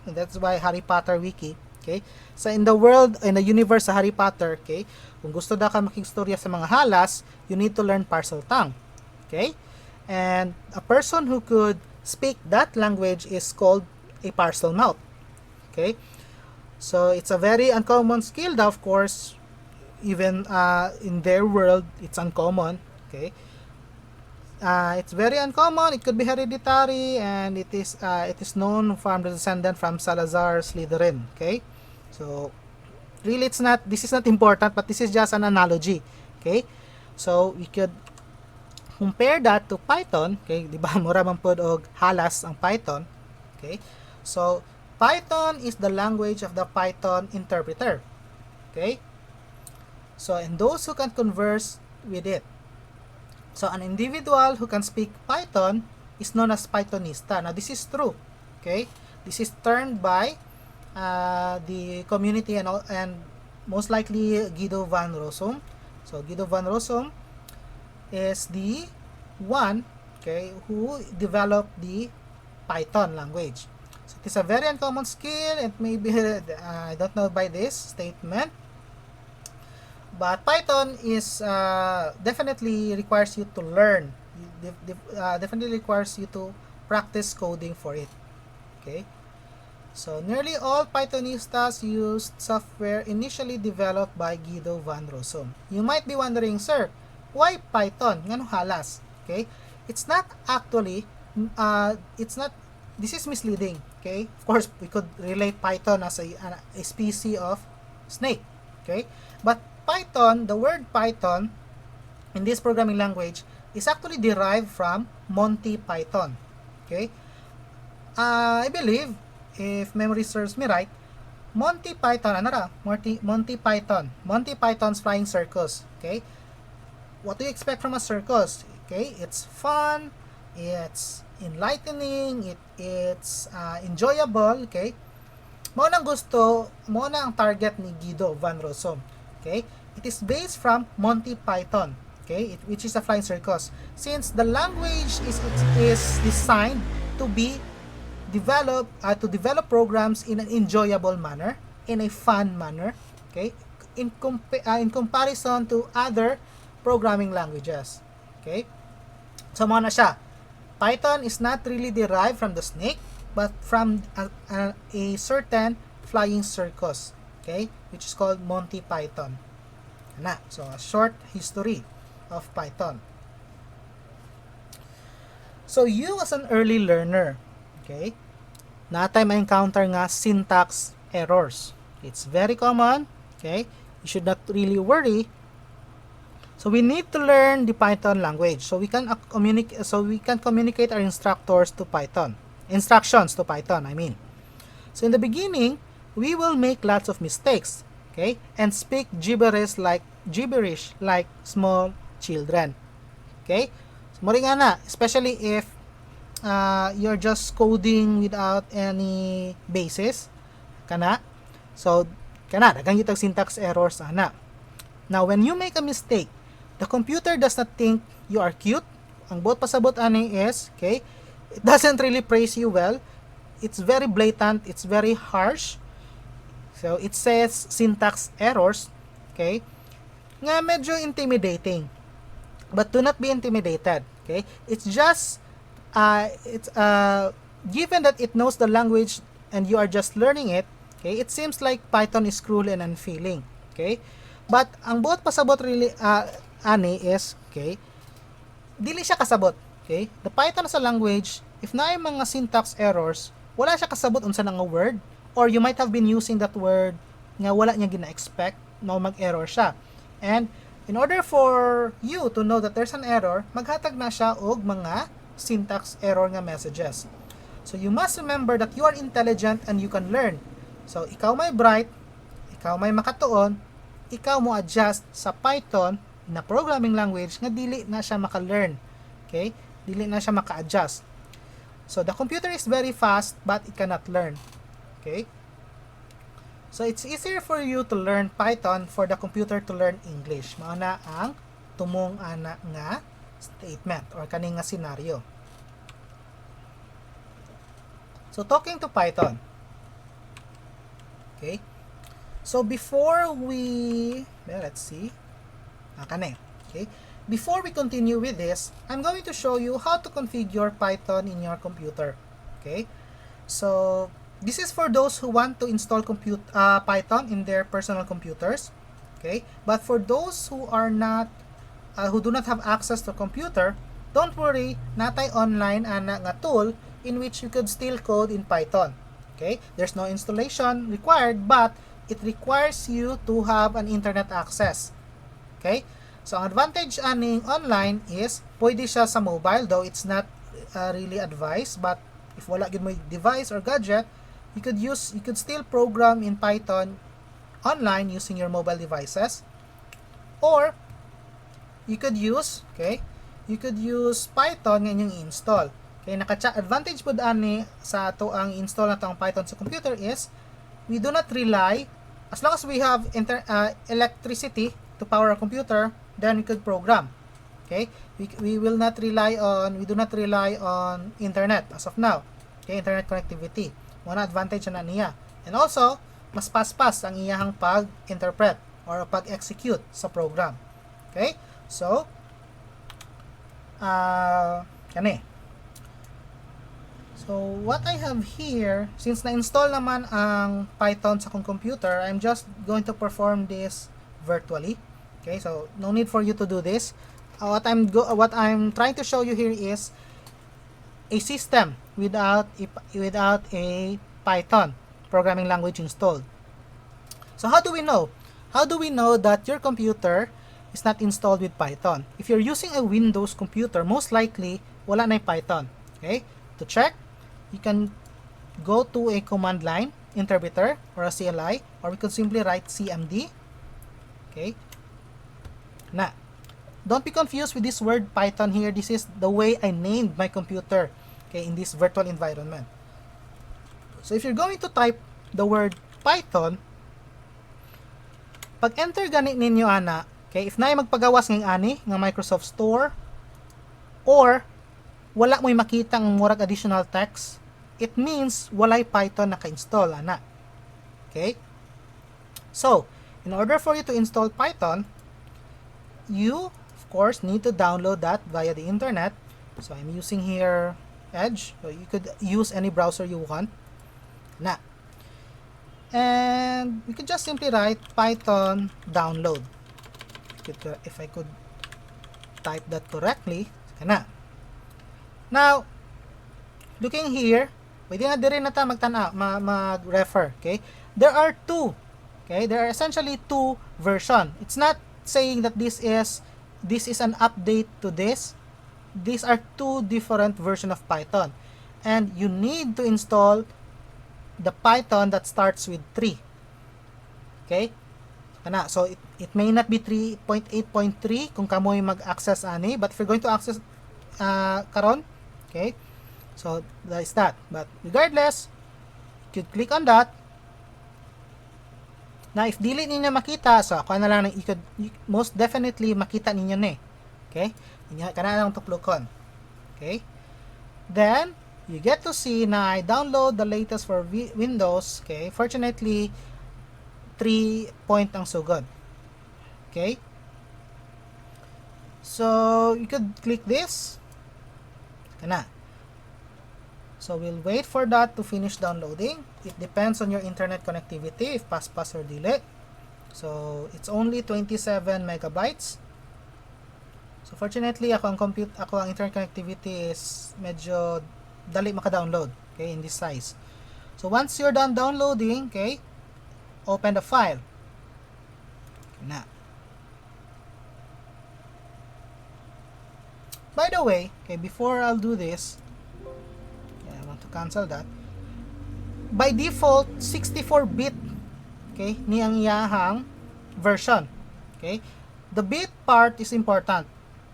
that's why Harry Potter wiki. Okay? So in the world, in the universe sa Harry Potter, okay? Kung gusto daw ka makigstorya sa mga halas, you need to learn Parseltongue. Okay? And a person who could speak that language is called a Parselmouth. Okay? So it's a very uncommon skill that, of course, even in their world, it's uncommon. Okay? It's very uncommon. It could be hereditary, and it is known from the descendant from Salazar Slytherin. Okay? So really, this is not important, but this is just an analogy. Okay? So we could compare that to Python, okay, di ba mura man pod og halas ang Python, okay? So Python is the language of the Python interpreter, okay? So and those who can converse with it. So an individual who can speak Python is known as Pythonista. Now this is true, okay? This is termed by the community and most likely Guido van Rossum. So Guido van Rossum is the one, okay, who developed the Python language. So it is a very uncommon skill, and maybe I don't know by this statement, but Python is definitely requires you to learn. Definitely requires you to practice coding for it. Okay. So nearly all Pythonistas used software initially developed by Guido van Rossum. You might be wondering, sir, why Python? Ngano halas? Okay? It's not actually, this is misleading. Okay? Of course, we could relate Python as a species of snake. Okay? But Python, the word Python in this programming language is actually derived from Monty Python. Okay? I believe, if memory serves me right, Monty Python, Monty Python's Flying Circus. Okay? What do you expect from a circus? Okay? It's fun, it's enlightening, it's enjoyable. Okay? Mo na ang target ni Guido van Rossum. Okay? It is based from Monty Python. Okay? Which is a flying circus. Since the language is designed to be to develop programs in an enjoyable manner, in a fun manner, okay, in comparison to other programming languages. Okay, so mo na siya. Python is not really derived from the snake, but from a certain flying circus, okay, which is called Monty Python. So a short history of Python. So you as an early learner, okay, natay ma-encounter nga syntax errors. It's very common, okay? You should not really worry. So we need to learn the Python language so we can communicate our instructions to Python, I mean. So in the beginning, we will make lots of mistakes, okay? And speak gibberish like small children. Okay? So mo rin nga na, especially if you're just coding without any basis kana, so daghang gitag syntax errors ana. Now when you make a mistake, the computer does not think you are cute. Ang buot pasabot ani is, okay, it doesn't really praise you well. It's very blatant, it's very harsh. So it says syntax errors, okay, nga medyo intimidating. But do not be intimidated, okay? It's just given that it knows the language and you are just learning it, okay, it seems like Python is cruel and unfeeling, okay? But ang buot pasabot really ani is, okay, dili siya kasabot, okay? The Python as a language, if naay mga syntax errors, wala siya kasabot unsa nga word, or you might have been using that word nga wala niya gina-expect na mag-error siya. And in order for you to know that there's an error, maghatag na siya og mga syntax error nga messages. So you must remember that you are intelligent and you can learn. So ikaw may bright, ikaw may makatuon, ikaw mo adjust sa Python na programming language nga dili na siya maka-learn. Okay? Dili na siya maka-adjust. So the computer is very fast but it cannot learn. Okay? So it's easier for you to learn Python for the computer to learn English. Mao na ang tumong ana nga statement or kaning nga scenario. So talking to Python. Okay? So before we let's see. Okay? Before we continue with this, I'm going to show you how to configure Python in your computer. Okay? So this is for those who want to install Python in their personal computers. Okay? But for those who are not who do not have access to computer, don't worry, natay online ana nga tool in which you could still code in Python. Okay? There's no installation required, but it requires you to have an internet access. Okay? So, ang advantage aning online is, pwede siya sa mobile, though it's not really advised, but if wala gid mo device or gadget, you could still program in Python online using your mobile devices. Or, you could use Python nga inyong i-install. Okay, advantage po ani sa ato ang install na ang Python sa computer is, we do not rely, as long as we have electricity to power a computer, then we could program. Okay, we do not rely on internet as of now. Okay, internet connectivity. One advantage na niya. And also, mas pas-pas ang iyahang pag-interpret or pag-execute sa program. Okay? So, kani. So, what I have here, since na-install naman ang Python sa akong computer, I'm just going to perform this virtually. Okay? So, no need for you to do this. What I'm trying to show you here is a system without a Python programming language installed. So, how do we know? How do we know that your computer is not installed with Python? If you're using a Windows computer, most likely wala na Python. Okay? To check, you can go to a command line interpreter or a CLI, or we could simply write CMD. Okay? Now, don't be confused with this word Python here. This is the way I named my computer, okay, in this virtual environment. So if you're going to type the word Python, pag enter gani ninyo ana, okay, if naay magpagawas ng ani ng Microsoft Store, or wala mo'y makita ang murag additional text, it means walay Python naka-install ana. Okay? So, in order for you to install Python, you of course need to download that via the internet. So I'm using here Edge. So you could use any browser you want. Na. And we could just simply write Python download. If I could type that correctly, kana. Now, looking here, pwede na din na ta mag-refer, okay? There are two, okay? There are essentially two version. It's not saying that this is an update to this. These are two different version of Python, and you need to install the Python that starts with 3. Okay? So it may not be 3.8.3 kung kamoy mag-access ani, but if you're going to access karon, okay? So that is that. But regardless, you could click on that. Na if dili ninyo makita, so ako na lang most definitely makita ninyo ni. Okay? Inyo kana lang tuklukon. Okay? Then you get to see na I download the latest for Windows. Okay? Fortunately, 3 point ang sugod. Okay? So you could click this. Kana. So we'll wait for that to finish downloading. It depends on your internet connectivity, if pass or delete. So it's only 27 megabytes. So fortunately, ako ang internet connectivity is medyo dali maka-download, okay, in this size. So once you're done downloading, okay, open the file. Okay, na. By the way, okay, before I'll do this, to cancel that, by default 64-bit, okay, ni ang iyahang version. Okay, the bit part is important.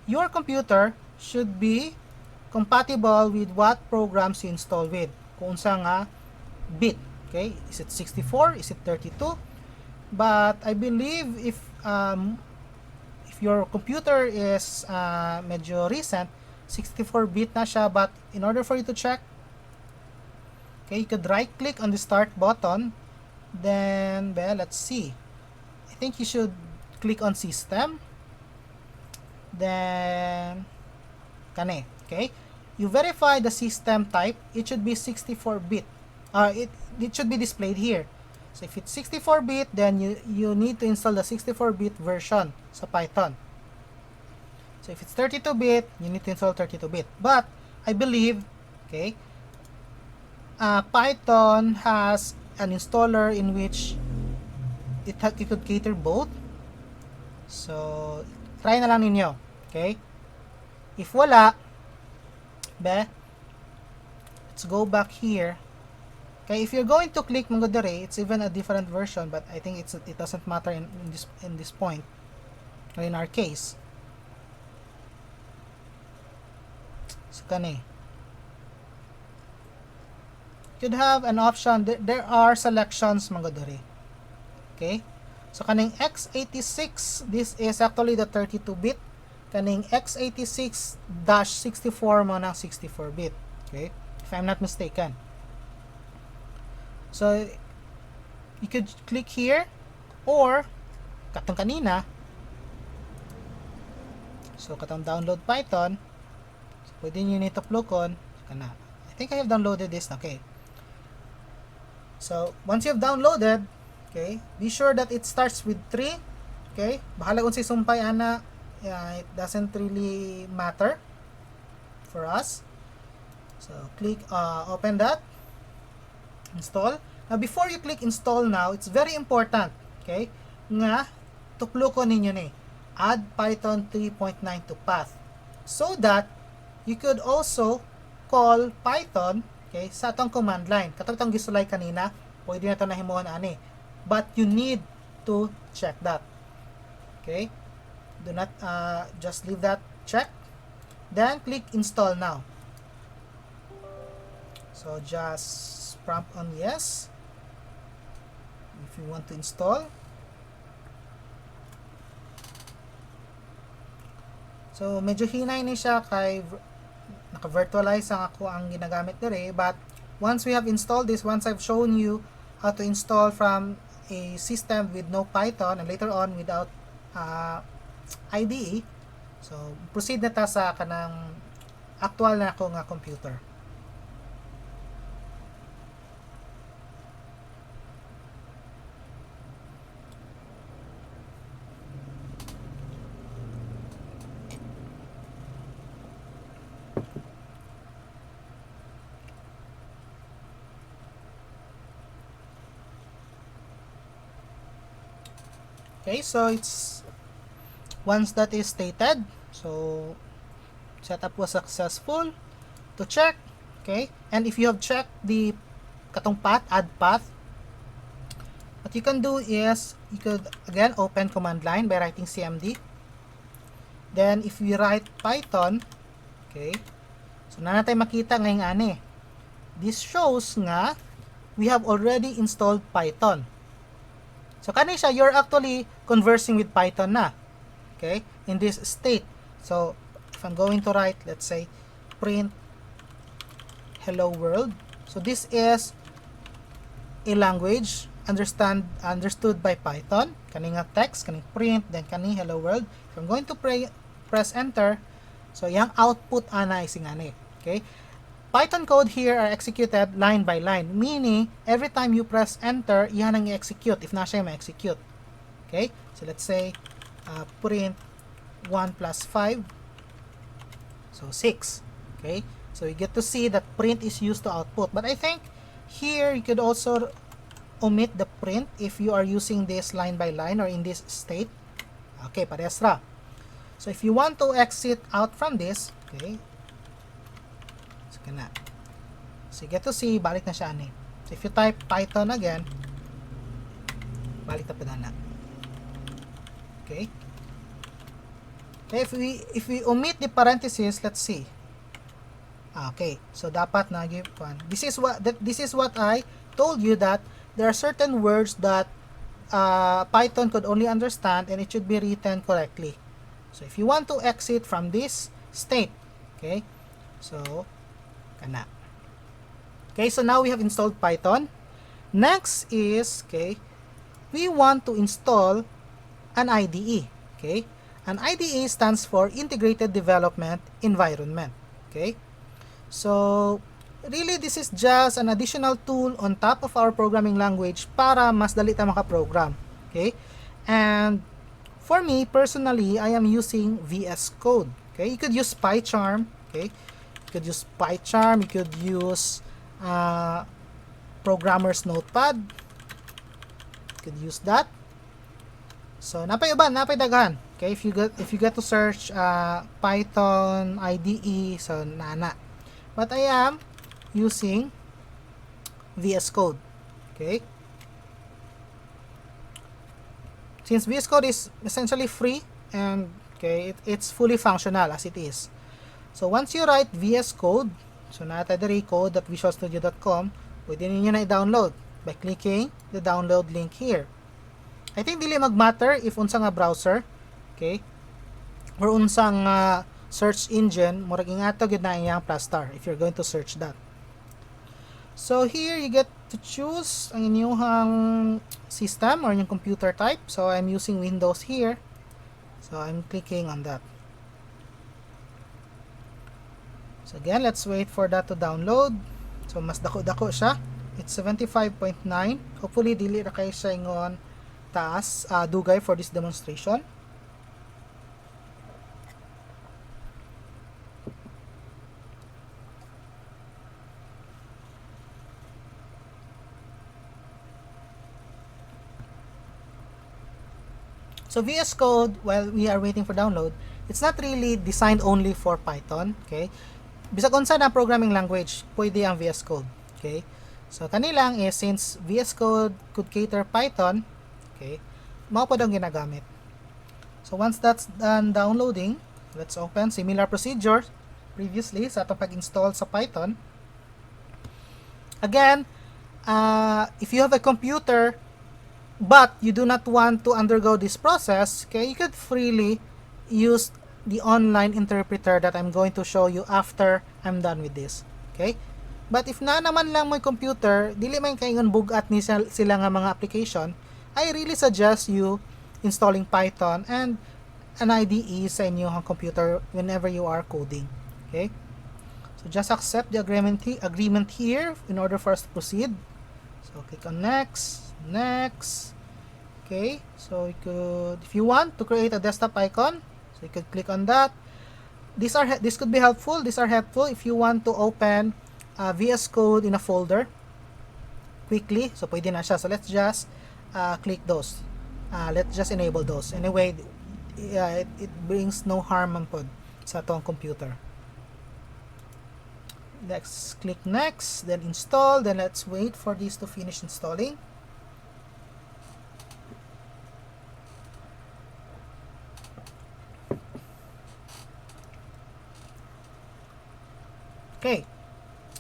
Your computer should be compatible with what programs you install with, kung unsa nga bit. Okay, is it 64, is it 32? But I believe if your computer is medyo recent, 64-bit na siya. But in order for you to check, okay, you could right click on the start button, then let's see, I think you should click on system, then kane, okay, you verify the system type. It should be 64-bit. It should be displayed here. So if it's 64-bit, then you need to install the 64-bit version sa Python. So if it's 32-bit, you need to install 32-bit. But I believe, okay, Python has an installer in which it could cater both. So try na lang ninyo. Okay? If wala, let's go back here. Okay, if you're going to click mga dere, it's even a different version, but I think it doesn't matter in this point, or in our case. So kani, could have an option. There are selections mga dere. Okay, so kaning x86, this is actually the 32-bit. Kaning x86-64 mo ng 64-bit. Okay, if I'm not mistaken. So you could click here, or katong kanina, so katong download Python, so pwede nyo nito plukon kana. I think I have downloaded this. Okay, so once you have downloaded, okay, be sure that it starts with 3. Okay, bahala kung si sumpay ana, it doesn't really matter for us. So click open that, install. Now before you click install now, it's very important, okay, nga tuklukon ninyo ni add Python 3.9 to path, so that you could also call Python, okay, sa atong command line. Katong itong gisulay kanina, pwede na ito nahimuhan ani, but you need to check that. Okay, do not just leave that checked. Then click install now. So just prompt on yes if you want to install. So medyo hinay ni siya kay naka-virtualize ang ako ang ginagamit dire, but once we have installed this, once I've shown you how to install from a system with no Python and later on without IDE, so proceed na ta sa kanang actual na ako nga computer. Okay, so it's once that is stated, so setup was successful. To check, okay, and if you have checked the katong path, add path, what you can do is you could again open command line by writing cmd. Then if we write Python, okay, so na natin makita ngayong ani, this shows nga we have already installed Python. So kani siya, you're actually conversing with Python na, okay, in this state. So if I'm going to write, let's say print hello world, so this is a language understood by Python. Kani nga text, kani print, then kani hello world. If I'm going to press enter, so yung output ana is ngani. Okay, Python code here are executed line by line, meaning every time you press enter, yan ang i-execute if na siya ma-execute. Okay, so let's say print 1 plus 5, so 6. Okay, so you get to see that print is used to output, but I think here you could also omit the print if you are using this line by line or in this state. Okay, parehas ra. So if you want to exit out from this, okay, kana. So you get to see, balik na siya ani. So if you type Python again, balik na pa na. Okay. Okay, if we omit the parentheses, let's see. Okay, so dapat na give one. This is what I told you, that there are certain words that Python could only understand and it should be written correctly. So if you want to exit from this state, okay, so kana. Okay, so now we have installed Python. Next is, okay, we want to install an IDE. Okay, an IDE stands for Integrated Development Environment. Okay, so really this is just an additional tool on top of our programming language para mas dali ta maka-program. Okay, and for me personally, I am using VS Code. Okay, you could use PyCharm. Okay, you could use PyCharm, you could use Programmer's Notepad, you could use that. So napay uban, napay daghan. Okay, if you get to search Python IDE, so nana. But I am using VS Code. Okay, since VS Code is essentially free and okay, it's fully functional as it is. So once you write VS Code, so nata diri code.visualstudio.com, pwede ninyo na i-download by clicking the download link here. I think dili mag-matter if unsa nga browser, okay, or unsang search engine, murag ingato gid na iyang +star if you're going to search that. So here you get to choose ang inyong system or yung computer type. So I'm using Windows here. So I'm clicking on that. So again, let's wait for that to download. So mas dako-dako siya. It's 75.9. Hopefully dili ra kay siya ingon taas dugay for this demonstration. So VS Code, while we are waiting for download, it's not really designed only for Python, okay? Bisag unsa na programming language, pwede ang VS Code, okay? So kanilang is since VS Code could cater Python, okay, mao pa daw ginagamit. So once that's done downloading, let's open similar procedure previously sa atong pag-install sa Python. Again, if you have a computer but you do not want to undergo this process, okay, you could freely use the online interpreter that I'm going to show you after I'm done with this, okay? But if na naman lang may computer, dili man kaingon bugat ni sila nga mga application, I really suggest you installing Python and an IDE sa inyong computer whenever you are coding, okay? So just accept the agreement here in order for us to proceed. So click on next. Okay, so you could, if you want to create a desktop icon, so you could click on that. This could be helpful. These are helpful if you want to open VS Code in a folder quickly. So pwede na siya. So let's just click those. Let's just enable those. Anyway, it brings no harm man pod sa atong computer. Let's click next, then install, then let's wait for this to finish installing. Okay,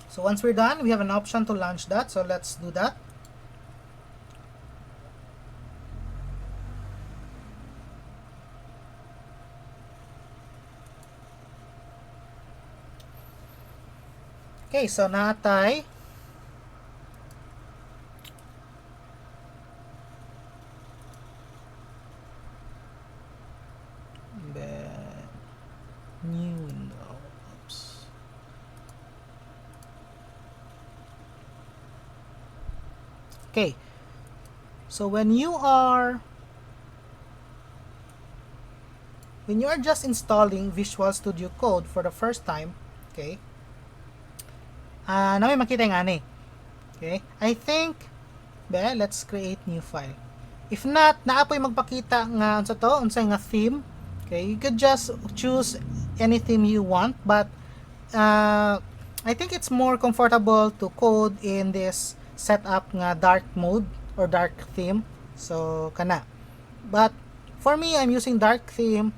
so once we're done, we have an option to launch that, so let's do that. Okay, so natay new window. Oops. Okay, so when you are just installing Visual Studio Code for the first time, okay, na may makita yung ani. Okay, I think let's create new file. If not, naapoy magpakita nga unsa to, unsa nga theme. Okay, you could just choose any theme you want, but I think it's more comfortable to code in this setup nga dark mode or dark theme. So kana. But for me, I'm using dark theme.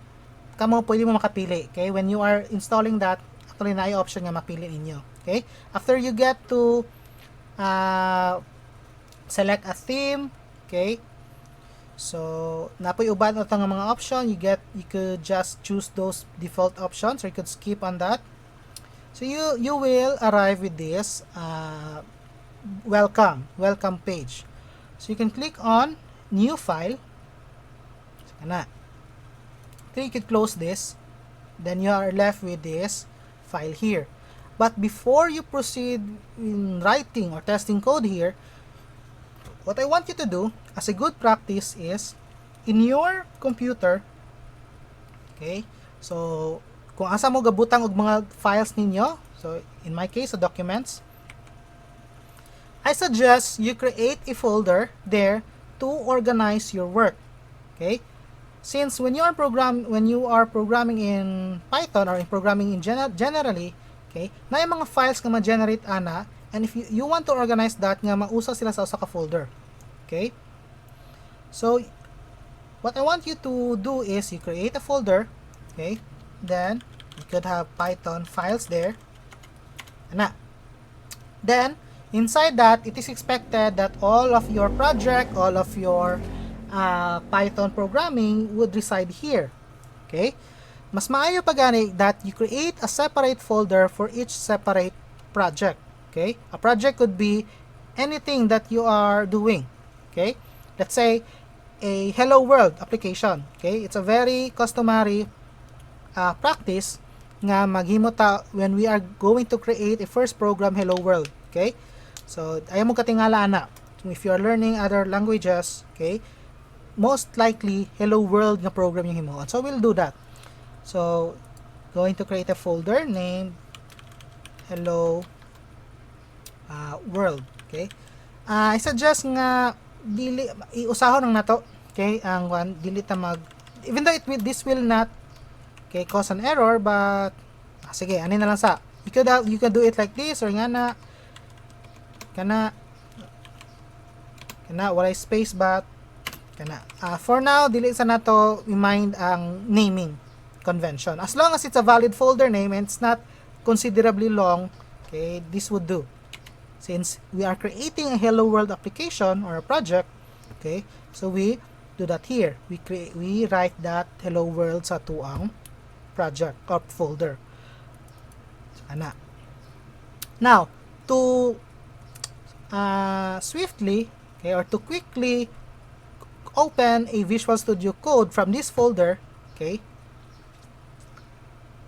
Kamo pwede mo makapili. Okay, when you are installing that, actually na ay option nga mapili ninyo. Okay, after you get to select a theme, okay, so napoy uban ito nga mga option, you could just choose those default options or you could skip on that. So you will arrive with this welcome page. So you can click on new file. So kana. Okay, you could close this, then you are left with this file here. But before you proceed in writing or testing code here, what I want you to do as a good practice is in your computer, okay, so kung asa mo gabutang og mga files ninyo, so in my case, the documents, I suggest you create a folder there to organize your work, okay. since when you are programming in Python or in programming in generally, okay, na yung mga files nga ma-generate ana, and if you want to organize that nga mausa sila sa usa ka folder. Okay? So what I want you to do is you create a folder, okay? Then you could have Python files there. Ana. Then inside that, it is expected that all of your project, all of your Python programming would reside here. Okay? Mas maayo pa gani that you create a separate folder for each separate project. Okay? A project could be anything that you are doing. Okay? Let's say a Hello World application. Okay? It's a very customary practice nga maghimo ta when we are going to create a first program Hello World. Okay? So, ayaw mo katingala ana. If you are learning other languages, okay, most likely Hello World nga program yung himuon. So, we'll do that. So, going to create a folder named Hello World. Okay? I suggest nga dili iusahon ang nato. Okay? Ang one dili ta mag even though this will not cause an error, but sige, ani na lang sa. You could do it like this or nga na kana wala space but kana. For now, dili sa nato i-mind ang naming convention. As long as it's a valid folder name and it's not considerably long, okay, this would do. Since we are creating a Hello World application or a project, okay, so we do that here. We write that Hello World sa tuang project or folder. Ana. Now, to swiftly, okay, or to quickly open a Visual Studio Code from this folder, okay,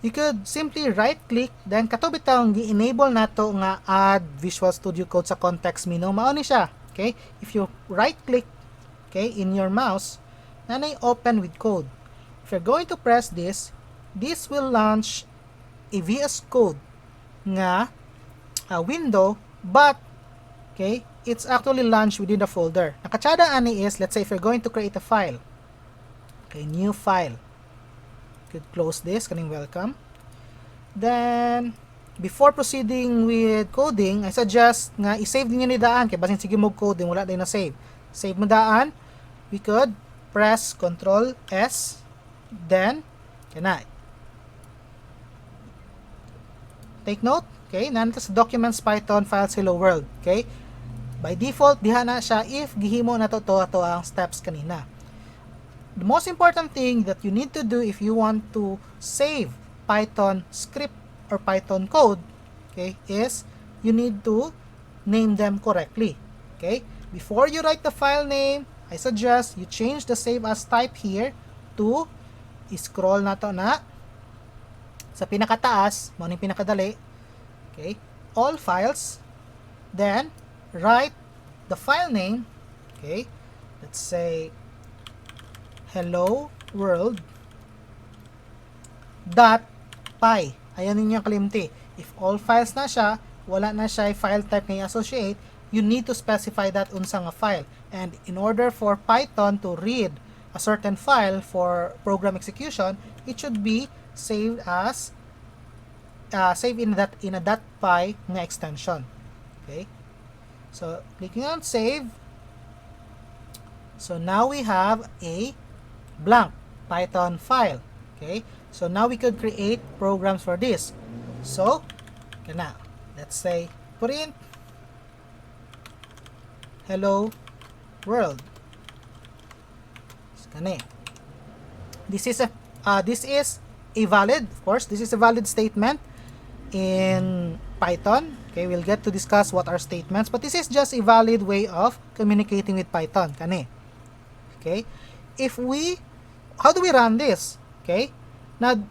you could simply right click, then kato bitang gi-enable nato nga add Visual Studio Code sa context menu. Mao ni siya. Okay? If you right click, okay, in your mouse, nanay open with code. If you're going to press this, this will launch a VS Code nga window, but okay, it's actually launched within the folder. Nakatsada ani is, let's say if you're going to create a file, okay, new file, you could close this, kaning welcome. Then before proceeding with coding, I suggest nga i-save niyo ni daan kay basin sige mo coding wala day na save. Save mo daan, we could press Ctrl S, then kana take note, okay, nanito sa documents Python files hello world, okay? By default diha na siya if gihimo na to ang steps kanina. The most important thing that you need to do if you want to save Python script or Python code, okay, is you need to name them correctly. Okay? Before you write the file name, I suggest you change the save as type here to scroll na to na sa pinakataas, mo ning pinakadali. Okay? All files. Then write the file name, okay? Let's say hello world .py. Ayan ninyo kalimti. If all files na siya, wala na siya file type na i-associate, you need to specify that unsa nga file. And in order for Python to read a certain file for program execution, it should be saved as saved in a .py nga extension. Okay? So, clicking on save. So, now we have a blank Python file. Okay? So, now we could create programs for this. So, kana, let's say print hello world. So, kana. This is a valid, of course, this is a valid statement in Python. Okay, we'll get to discuss what are statements, but this is just a valid way of communicating with Python. Kani. Okay? How do we run this? Okay? Now,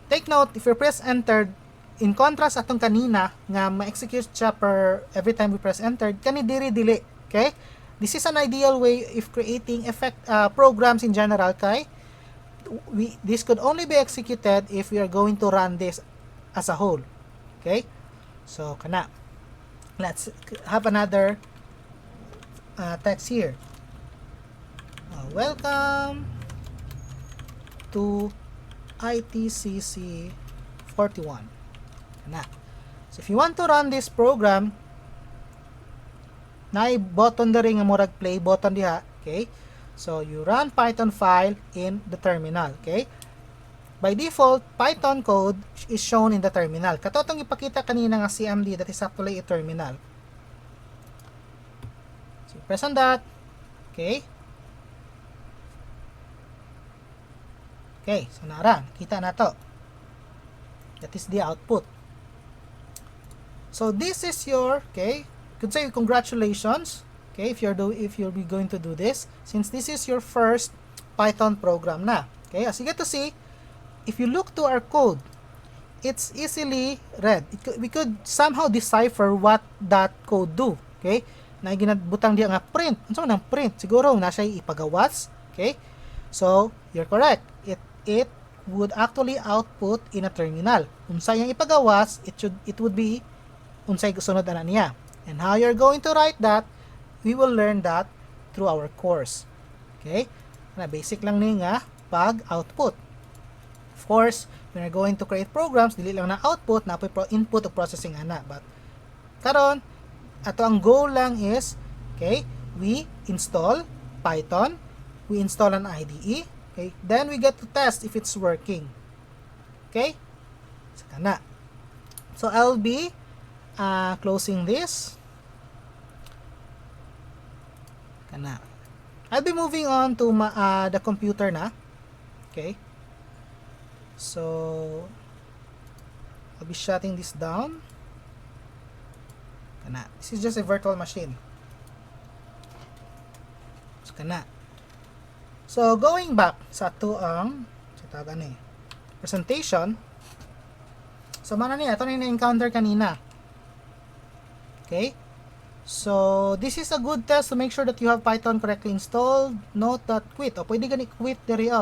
take note, if you press enter, in contrast atong kanina, nga ma-execute siya per every time we press enter, kani dili. Okay? This is an ideal way of creating programs in general, kay this could only be executed if we are going to run this as a whole. Okay? So, kana. Let's have another text here. Welcome to ITCC 41. Na. So if you want to run this program, na button diri nga murag play button diha, okay? So you run Python file in the terminal, okay? By default, Python code is shown in the terminal. Kato itong ipakita kanina nga CMD, that is actually a terminal. So press on that, okay? Okay, so nara, kita na to. That is the output. So this is your, okay, could say congratulations, okay, if you'll be going to do this, since this is your first Python program na. Okay, as you get to see, if you look to our code, it's easily read. We could somehow decipher what that code do. Okay, na ginabutang diya nga print. Ano nang print? Siguro na siya ipagawas. Okay, so you're correct. It would actually output in a terminal. Unsay yang ipagawas, it would be unsay sunod ana niya. And how you're going to write that, we will learn that through our course. Okay? Na basic lang ni nga pag-output. Of course, when you're going to create programs, dili lang na output, na input o processing ana. But karon, ato ang goal lang is, okay, we install Python, we install an IDE, okay, then we get to test if it's working. Okay? Saka na. So I'll be closing this. Kana. I'll be moving on to the computer na. Okay. So I'll be shutting this down. Kana. This is just a virtual machine. So kana. So going back sa ato ang presentation. So mana niya ito na encounter kanina. Okay, so this is a good test to make sure that you have Python correctly installed. Note that quit, o pwede gani quit diri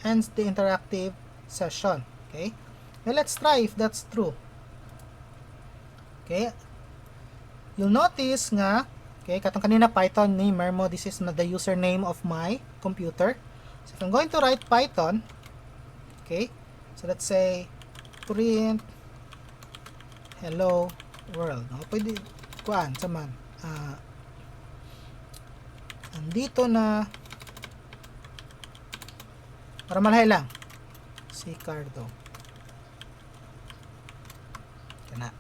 ends the interactive session. Okay, well, let's try if that's true. Okay, you'll notice nga, okay, katong kanina Python name mo, this is not the username of my computer. So if I'm going to write Python, okay, so let's say print hello world. No, pwede kuan saman. Andito na para malahay lang si Cardo. Kana.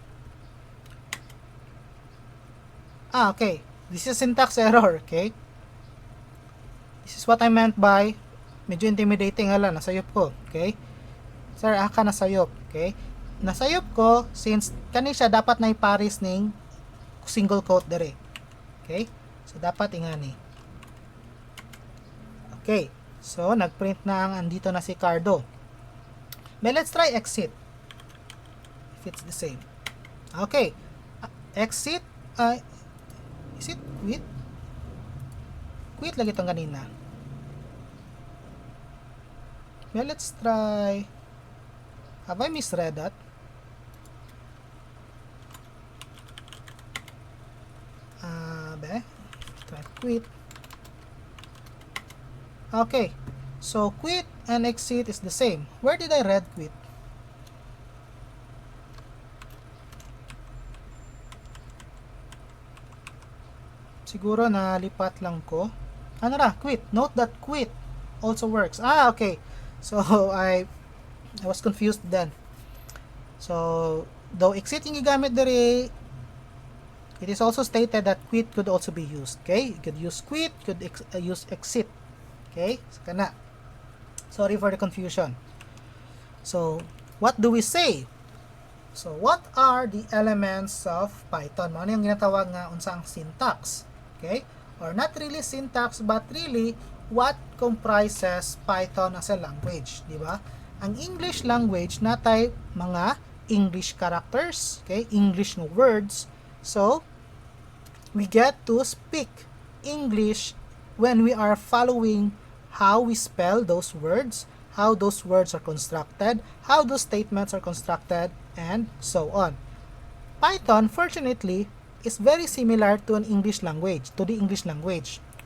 Okay. This is syntax error, okay? This is what I meant by medyo intimidating hala, nasayop ko, okay? Sir, aka nasayop, okay? Nasayop ko since kani siya dapat na ipares ning single quote dere. Okay? So dapat ingani. Okay. So nagprint na ang andito na si Cardo. But let's try exit. If it's the same. Okay. Exit is it quit? Quit lagi itong kanina. Well, let's try. Have I misread that? Try quit. Okay, so quit and exit is the same. Where did I read quit? Siguro nalipat lang ko. Ano ra? Quit. Note that quit also works. Okay. So I was confused then. So though exit yung gigamit diri, it is also stated that quit could also be used. Okay? You could use quit, could use exit. Okay? So, kana. Sorry for the confusion. So, what do we say? So, what are the elements of Python? Ano yung ginatawag nga unsang syntax? Okay? Or not really syntax, but really what comprises Python as a language. Diba? Ang English language, natay mga English characters. Okay? English no words. So, we get to speak English when we are following how we spell those words, how those words are constructed, how those statements are constructed, and so on. Python, fortunately, is very similar to the English language.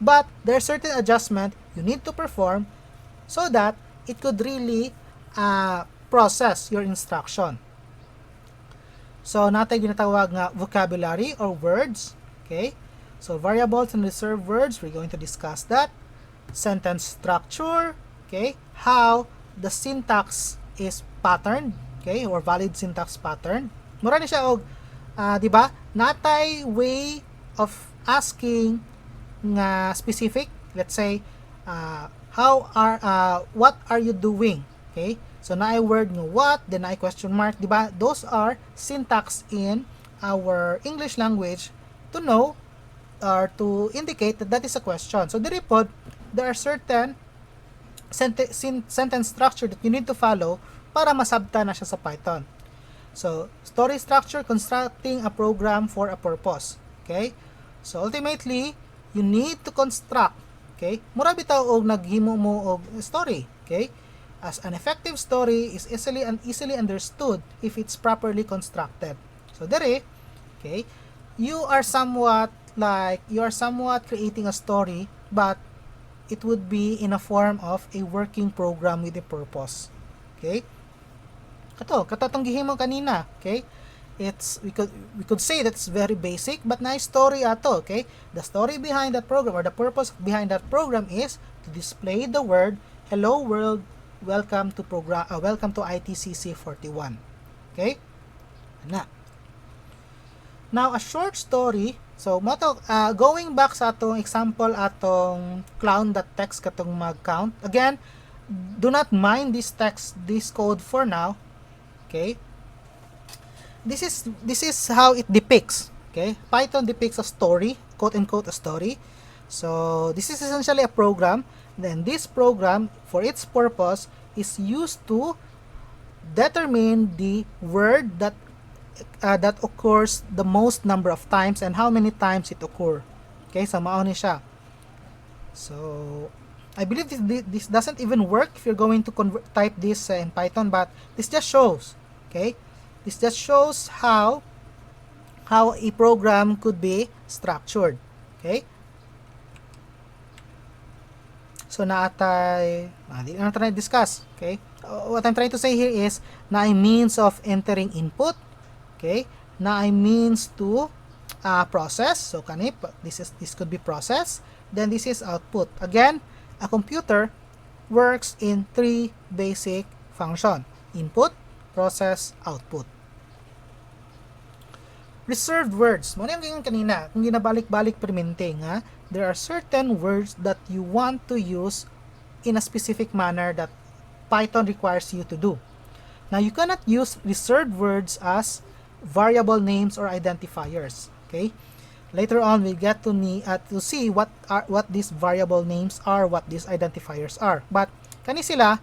But there are certain adjustments you need to perform so that it could really process your instruction. So, natay ginatawag nga vocabulary or words. Okay? So, variables and reserved words, we're going to discuss that. Sentence structure, okay? How the syntax is patterned, okay? Or valid syntax pattern. Mura ni siya og di ba? Natay way of asking nga specific. Let's say what are you doing? Okay? So na word nga what, then na question mark, di ba? Those are syntax in our English language to know or to indicate that that is a question. So diri pod there are certain sentence structure that you need to follow para masabta na siya sa Python. So, story structure, constructing a program for a purpose. Okay? So, ultimately, you need to construct. Okay? Mura bitaw og naghimo mo og story. Okay? As an effective story is easily understood if it's properly constructed. So, dere, okay, you are somewhat creating a story, but it would be in a form of a working program with a purpose. Okay? Katong gihimo kanina, okay? We could say that's very basic, but nice story ato, okay? The story behind that program or the purpose behind that program is to display the word hello world, welcome to ITCC 41. Okay? Now, a short story. So, going back sa atong example atong clown.txt katong mag-count. Again, do not mind this code for now. Okay? This is how it depicts. Okay? Python depicts a story, quote unquote a story. So, this is essentially a program. Then this program, for its purpose, is used to determine the word that occurs the most number of times and how many times it occur. Okay, so mao ni siya. So, I believe this doesn't even work if you're going to type this in Python, but this just shows. Okay, this just shows how a program could be structured. Okay. So, di na natin discuss. Okay, what I'm trying to say here is na a means of entering input. Okay, na I means to process. So this could be process. Then this is output. Again, a computer works in three basic functions: input, process, output. Reserved words. Mo yung ganyan kanina, kung ginabalik-balik perminting, there are certain words that you want to use in a specific manner that Python requires you to do. Now, you cannot use reserved words as variable names or identifiers. Okay, later on we get to see what these variable names are, what these identifiers are. But kani nga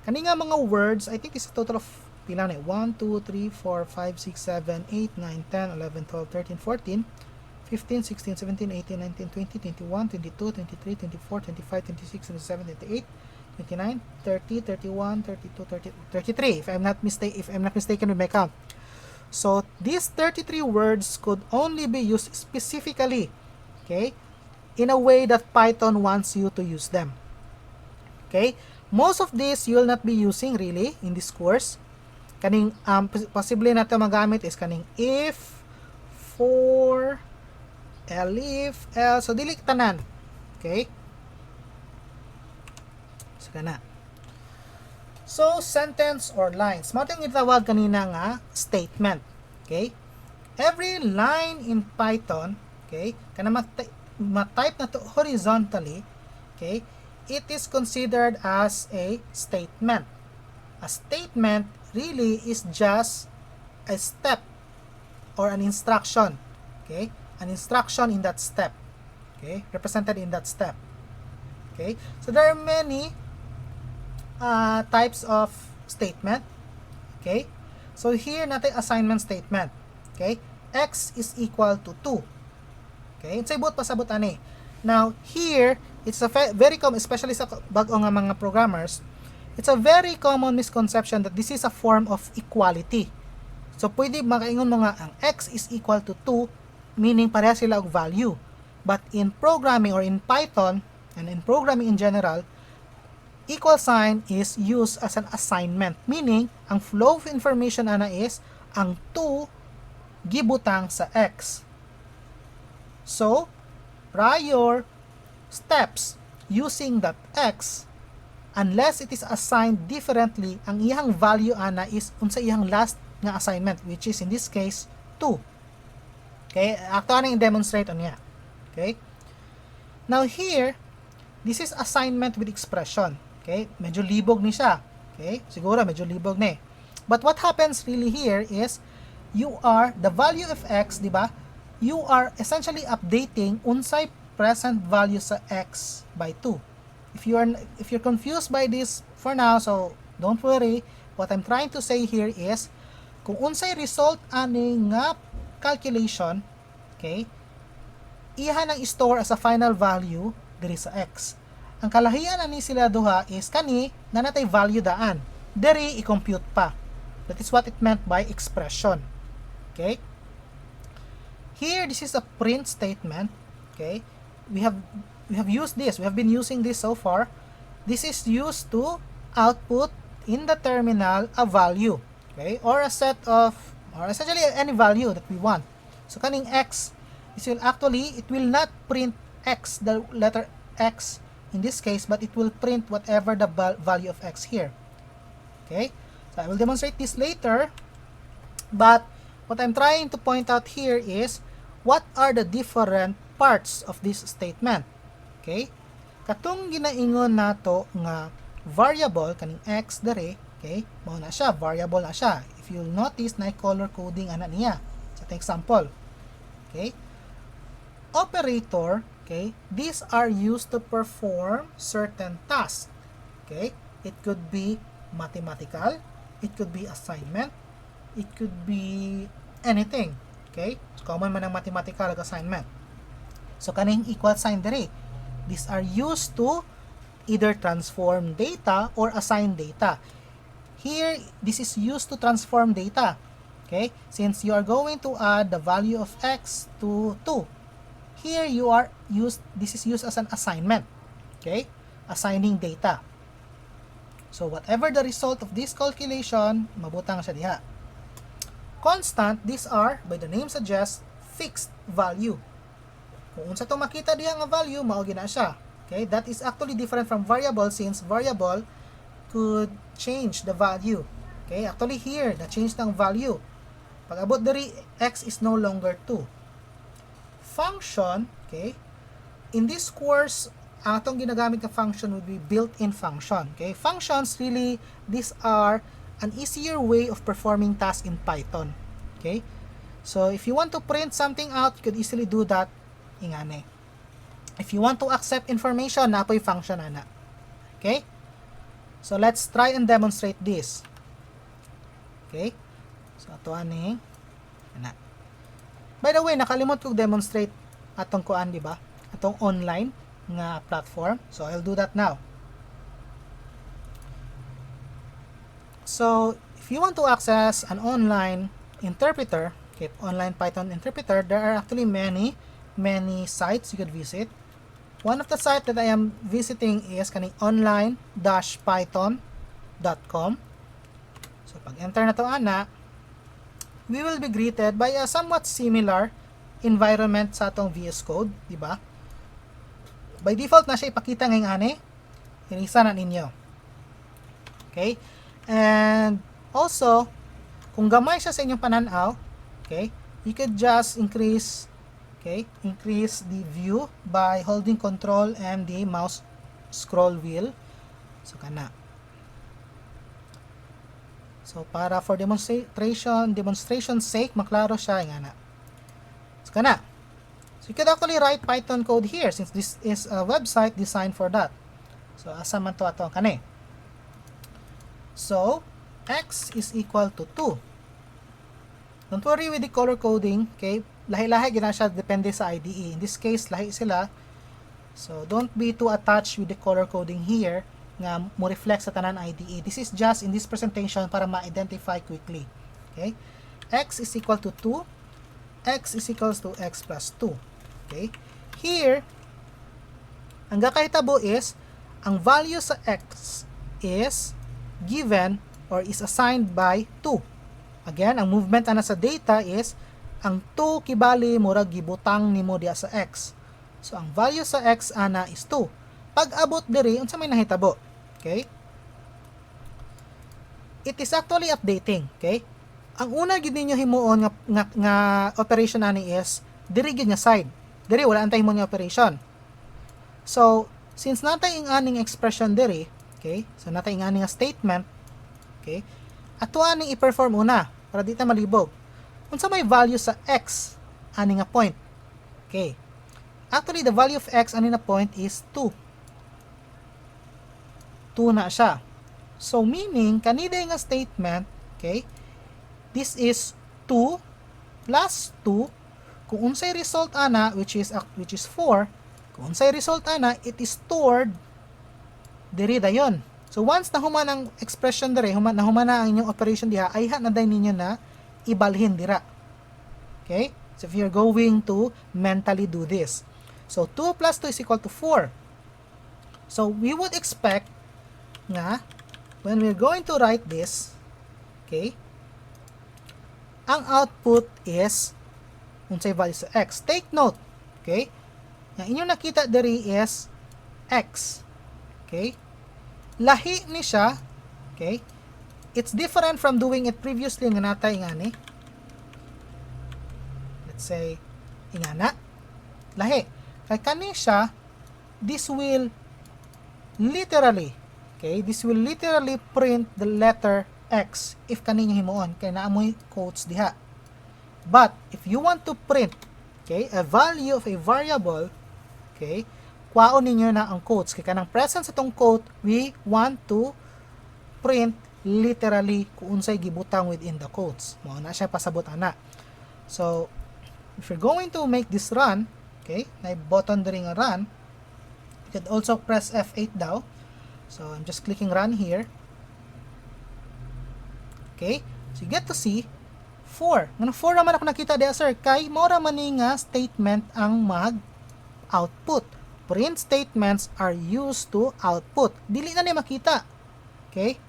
mga words, I think it's a total of 1, 2, 3, 4, 5, 6, 7, 8, 9, 10, 11, 12, 13, 14, 15, 16, 17, 18, 19, 20, 21, 22, 23, 24, 25, 26, 27, 28, 29, 30, 31, 32, 30, 33 if I'm not mistaken with my count. So, these 33 words could only be used specifically, okay, in a way that Python wants you to use them. Okay? Most of these you will not be using really in this course. Kaning possibly nato magamit is kaning if, for, elif, else. So, dili tanan. Okay? So, kana. So, sentence or lines. Mao tayong itawag kanina nga statement. Okay? Every line in Python, okay, kana ma-type na to horizontally, okay, it is considered as a statement. A statement really is just a step or an instruction. Okay? An instruction in that step. Okay? Represented in that step. Okay? So, there are many types of statement. Okay? So, here natin assignment statement. Okay? X is equal to 2. Okay? It's about pasabot ani. Now, here, it's a very common, especially sa bago nga mga programmers, it's a very common misconception that this is a form of equality. So, pwede makaingon mo nga ang X is equal to 2, meaning pareha sila og value. But in programming or in Python, and in programming in general, equal sign is used as an assignment, meaning ang flow of information ana is ang 2 gibutang sa x. So prior steps using that x, unless it is assigned differently, ang iyang value ana is unsa iyang last nga assignment, which is in this case 2. Okay, ato na i-demonstrate on niya. Okay, now here this is assignment with expression. Okay, medyo libog ni siya. Okay, siguro medyo libog ni. But what happens really here is you are the value of x, di ba? You are essentially updating unsay present value sa x by 2. If you're confused by this for now, so don't worry. What I'm trying to say here is kung unsay result ani nga calculation, okay, iha nang store as a final value diri sa x. Ang kalahian ani sila duha is kani na natay value daan. Diri i-compute pa. That is what it meant by expression. Okay? Here this is a print statement. Okay? We have used this. We have been using this so far. This is used to output in the terminal a value. Okay? Or a set of, or essentially any value that we want. So kaning x, it will not print x, the letter x in this case, but it will print whatever the value of x here. Okay, so I will demonstrate this later, but what I'm trying to point out here is what are the different parts of this statement. Okay, katong ginaingon nato nga variable kaning x dere, okay, mao na siya, variable na siya. If you'll notice na color coding ana niya sa example. Okay, operator, okay, these are used to perform certain tasks. Okay, it could be mathematical, it could be assignment, it could be anything. Okay, so common man ang mathematical assignment. So kaning equal sign dere, these are used to either transform data or assign data. Here, this is used to transform data. Okay, since you are going to add the value of x to 2. Here this is used as an assignment. Okay, assigning data. So whatever the result of this calculation, mabutang siya diha. Constant, these are, by the name suggests, fixed value. Kung unsa to makita diha nga value, mao gina siya. Okay, that is actually different from variable since variable could change the value. Okay, actually here, na-change ng value. Pag abot diri, x is no longer 2. Function, okay, in this course, atong ginagamit na function would be built-in function. Okay, functions really, these are an easier way of performing tasks in Python. Okay, so if you want to print something out, you could easily do that ingane. If you want to accept information, napoy function ana. Okay, so let's try and demonstrate this. Okay, so ato ani ana. By the way, nakalimot ko demonstrate atong kuan, di ba? Atong online nga platform. So I'll do that now. So if you want to access an online interpreter, okay, online Python interpreter, there are actually many sites you could visit. One of the sites that I am visiting is kaning online-python.com. So pag enter na to ana, we will be greeted by a somewhat similar environment sa atong VS Code, di ba? By default na siya ipakita ngayong ani. Inisa na ninyo. Okay? And also, kung gamay siya sa inyong pananaw, okay, you could just increase the view by holding control and the mouse scroll wheel. So kana. So para for demonstration's sake, maklaro siya nga na. So kana. So you could actually write Python code here since this is a website designed for that. So asa man to ato kani. So x is equal to 2. Don't worry with the color coding, okay? Lahi-lahi gina siya depende sa IDE. In this case, lahi sila. So don't be too attached with the color coding here nga mo reflect sa tanan IDE. This is just in this presentation para ma-identify quickly. Okay? X is equal to 2. X is equals to x plus 2. Okay? Here, ang gakahitabo is ang value sa x is given or is assigned by 2. Again, ang movement ana sa data is ang 2 kibali murag gibutang nimo diha sa x. So ang value sa x ana is 2. Pag abot diri unsa may nahitabo? Okay? It is actually updating, okay? Ang una gid ninyo himuon nga operation ani is diri gid nga side. Diri wala antay mo nga operation. So, since natay ing aning expression diri, okay? So natay ing aning statement, okay? Ato aning i-perform una para di ta malibog. Unsa may value sa x ani nga point? Okay. Actually, the value of x ani na point is 2. 2 na siya. So meaning kanida nga statement, okay? This is 2 plus 2 kung unsay result ana which is 4. Kung unsay result ana, it is stored diri dayon. So once na human ang expression diri, human na ang inyong operation diha, ay na day ninyo na ibalhin dira. Okay? So if you're going to mentally do this. So 2 plus 2 is equal to 4. So we would expect nga when we're going to write this, okay, ang output is unsay value sa x. Take note, okay? Ang inyong nakita diri is x. Okay? Lahi ni siya, okay? It's different from doing it previously nga natay ngani. Let's say ingana. Lahi. Kay kani siya, this will literally, okay? This will literally print the letter x if kaninyo himuon kay naamoy quotes diha. But if you want to print, okay, a value of a variable, okay, kwaon ninyo na ang quotes. Kaya kanang present sa tong quote, we want to print literally kung unsay gibutang within the quotes. Mao na siya pasabot ana. So, if you're going to make this run, okay, na button diri nga run, you can also press F8 daw. So, I'm just clicking run here. Okay, so you get to see 4. Nga 4 naman ako nakita diya, sir. Kay mora man ni nga statement ang mag-output. Print statements are used to output. Dili na niya makita. Okay?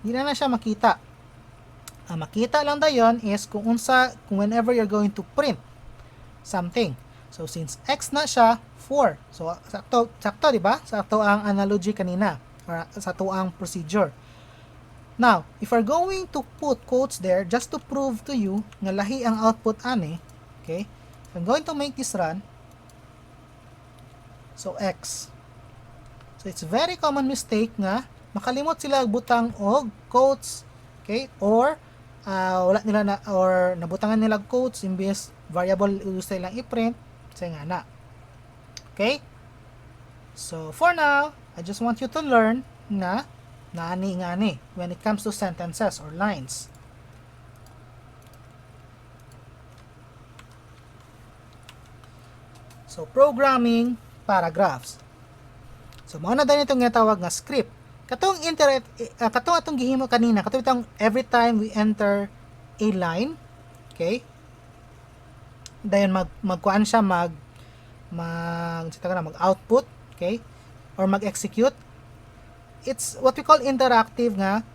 Dili na siya makita. Ang makita lang dayon is kung whenever you're going to print something. So since x na siya, 4. So sakto, di ba? Sakto ang analogy kanina or sa tuang procedure. Now, if we're going to put quotes there just to prove to you nga lahi ang output ani, okay? If I'm going to make this run, so x. So it's very common mistake nga makalimot sila butang og quotes, okay? Or wala nila na or nabutangan nila quotes imbes variable gusto nilang i-print sa ngana. Okay? So for now, I just want you to learn na ngani when it comes to sentences or lines. So programming paragraphs. So mao na dani itong tawag nga script. Katong atong gihimo kanina, katong itong every time we enter a line, okay? Dayon magkuan siya mag-output, okay? Or mag-execute. It's what we call interactive nga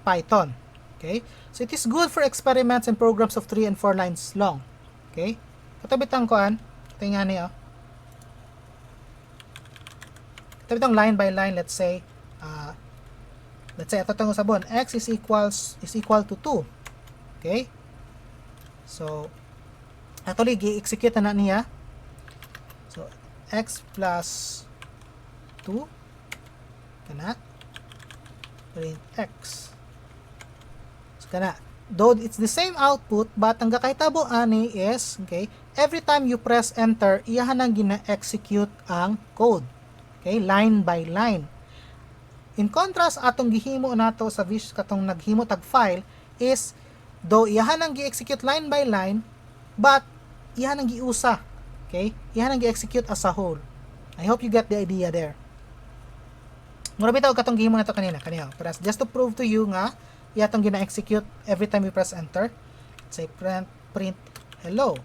Python, okay? So it is good for experiments and programs of 3 and 4 lines long, okay? Katabit ang kuan, tingnan niyo. Ito itong line by line, let's say ito itong usabon, x is equal to 2. Okay? So, actually, gi-execute na niya. So, x plus 2 kana print x. So, kana. Though it's the same output, but ang kakahitabo ani is, okay, every time you press enter, iyahan ang gina-execute ang code. Okay, line by line. In contrast, atong gihimo nato sa katong naghimo tag file is though iyahan ang gi-execute line by line, but iyahan ang giusa. Okay? Iyahan ang gi-execute as a whole. I hope you get the idea there. Mura bitaw katong gihimo nato kanina. Pero just to prove to you nga iyatong gina-execute every time we press enter. Say print hello.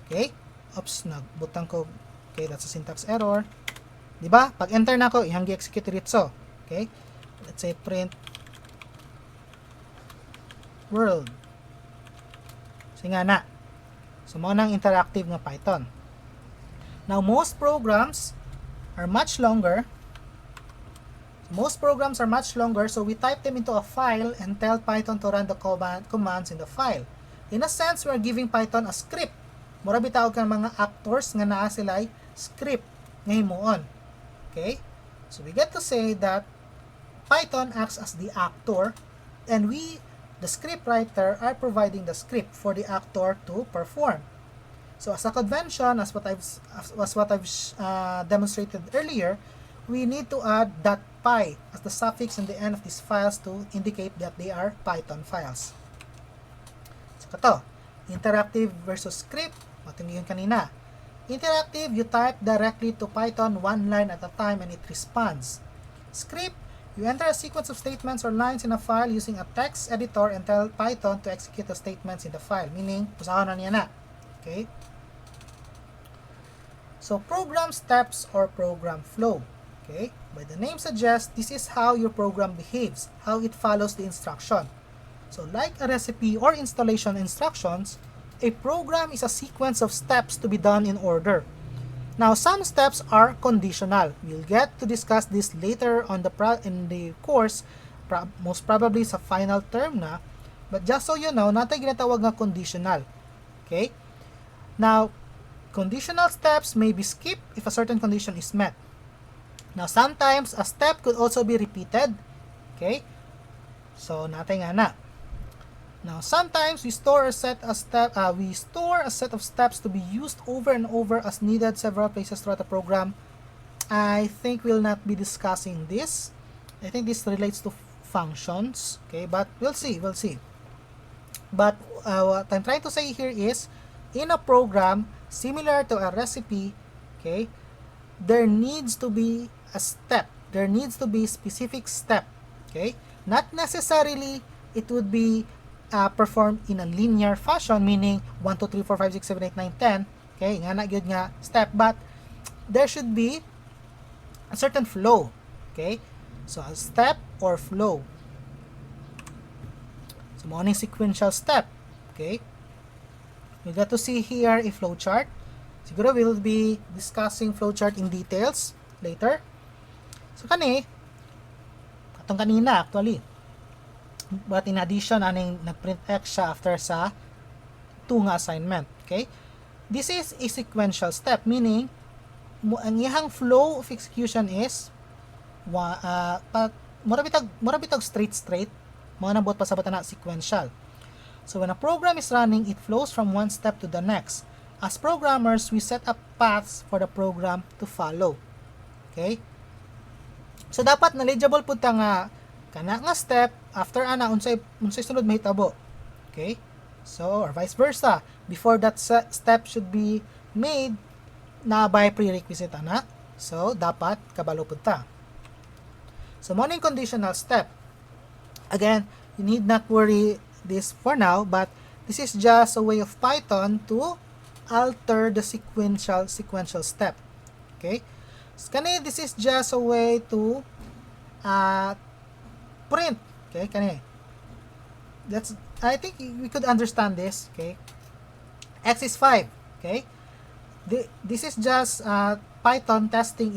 Okay? Oops, nagbutang ko. Okay, that's a syntax error. Di ba? Pag enter na ako, ihang gi-execute dito. Okay? Let's say print world. So nga na. So mo nang interactive nga Python. Now most programs are much longer. So we type them into a file and tell Python to run the commands in the file. In a sense, we are giving Python a script. Mura bitawag kang mga actors nga naa sila script nga himuon. Okay? So we get to say that Python acts as the actor, and we, the script writer, are providing the script for the actor to perform. So as a convention, as what I've demonstrated earlier, we need to add .py as the suffix in the end of these files to indicate that they are Python files. So kato, interactive versus script, mating yun kanina. Interactive, you type directly to Python one line at a time and it responds. Script, you enter a sequence of statements or lines in a file using a text editor and tell Python to execute the statements in the file. Meaning, pusahon na niya na. Okay? So, program steps or program flow. Okay? By the name suggests, this is how your program behaves, how it follows the instruction. So, like a recipe or installation instructions, a program is a sequence of steps to be done in order. Now, some steps are conditional. We'll get to discuss this later on in the course, most probably sa final term na. But just so you know, natin ginatawag nga conditional. Okay? Now, conditional steps may be skipped if a certain condition is met. Now, sometimes a step could also be repeated. Okay? So, natin nga na. Now, sometimes we store a set of steps to be used over and over as needed several places throughout the program. I think we'll not be discussing this. I think this relates to functions. Okay, but we'll see. But what I'm trying to say here is, in a program similar to a recipe, okay, there needs to be a step. There needs to be a specific step. Okay, not necessarily it would be performed in a linear fashion, meaning 1, 2, 3, 4, 5, 6, 7, 8, 9, 10. Okay, nga na gyud nga step, but there should be a certain flow. Okay, so a step or flow. So mo ning sequential step. Okay, we got to see here a flow chart. Siguro we'll be discussing flow chart in details later. So katong kanina actually, but in addition, aning nagprint X siya after sa 2 nga assignment. Okay? This is a sequential step, meaning, ang iyang flow of execution is, mura bitag straight, mga nabot pa sa bata na sequential. So when a program is running, it flows from one step to the next. As programmers, we set up paths for the program to follow. Okay? So dapat knowledgeable pud ta nga kana nga step after ana unsay sunod mahitabo. Okay? So or vice versa, before that step should be made na by prerequisite ana. So dapat kabalo pud ta. So mo ning conditional step. Again, you need not worry this for now, but this is just a way of Python to alter the sequential step. Okay? So this is just a way to print. Okay, I think we could understand this. Okay, x is 5. Okay, this is just Python testing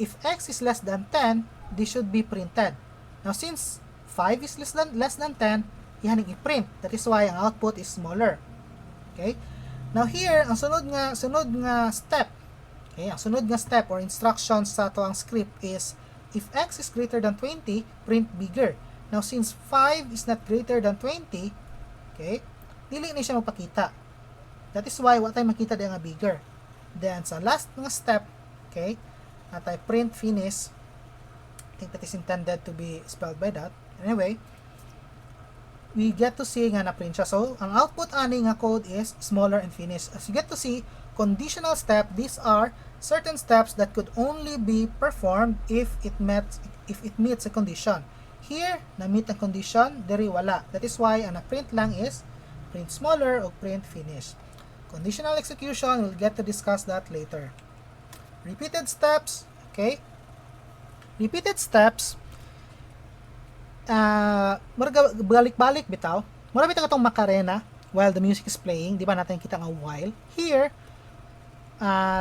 if x is less than 10, this should be printed. Now since 5 is less than 10, ihaning i-print. That is why ang output is smaller. Okay, now here ang sunod nga step. Okay, ang sunod nga step or instructions sa to ang script is, if x is greater than 20, print bigger. Now, since 5 is not greater than 20, okay, dili na siya magpakita. That is why, what tayo makita din nga bigger. Then, sa last nga step, okay, at I print finish, I think that is intended to be spelled by that. Anyway, we get to see nga na-print siya. So, ang output ani nga code is smaller and finish. As you get to see, conditional step, these are certain steps that could only be performed if it meets a condition. Here, na-meet ang condition, diri wala. That is why, ang na-print lang is print smaller o print finish. Conditional execution, we'll get to discuss that later. Repeated steps, Okay? Repeated steps, balik-balik bitaw. Mura bitaw itong Macarena while the music is playing. Di ba natin kita nga while? Here,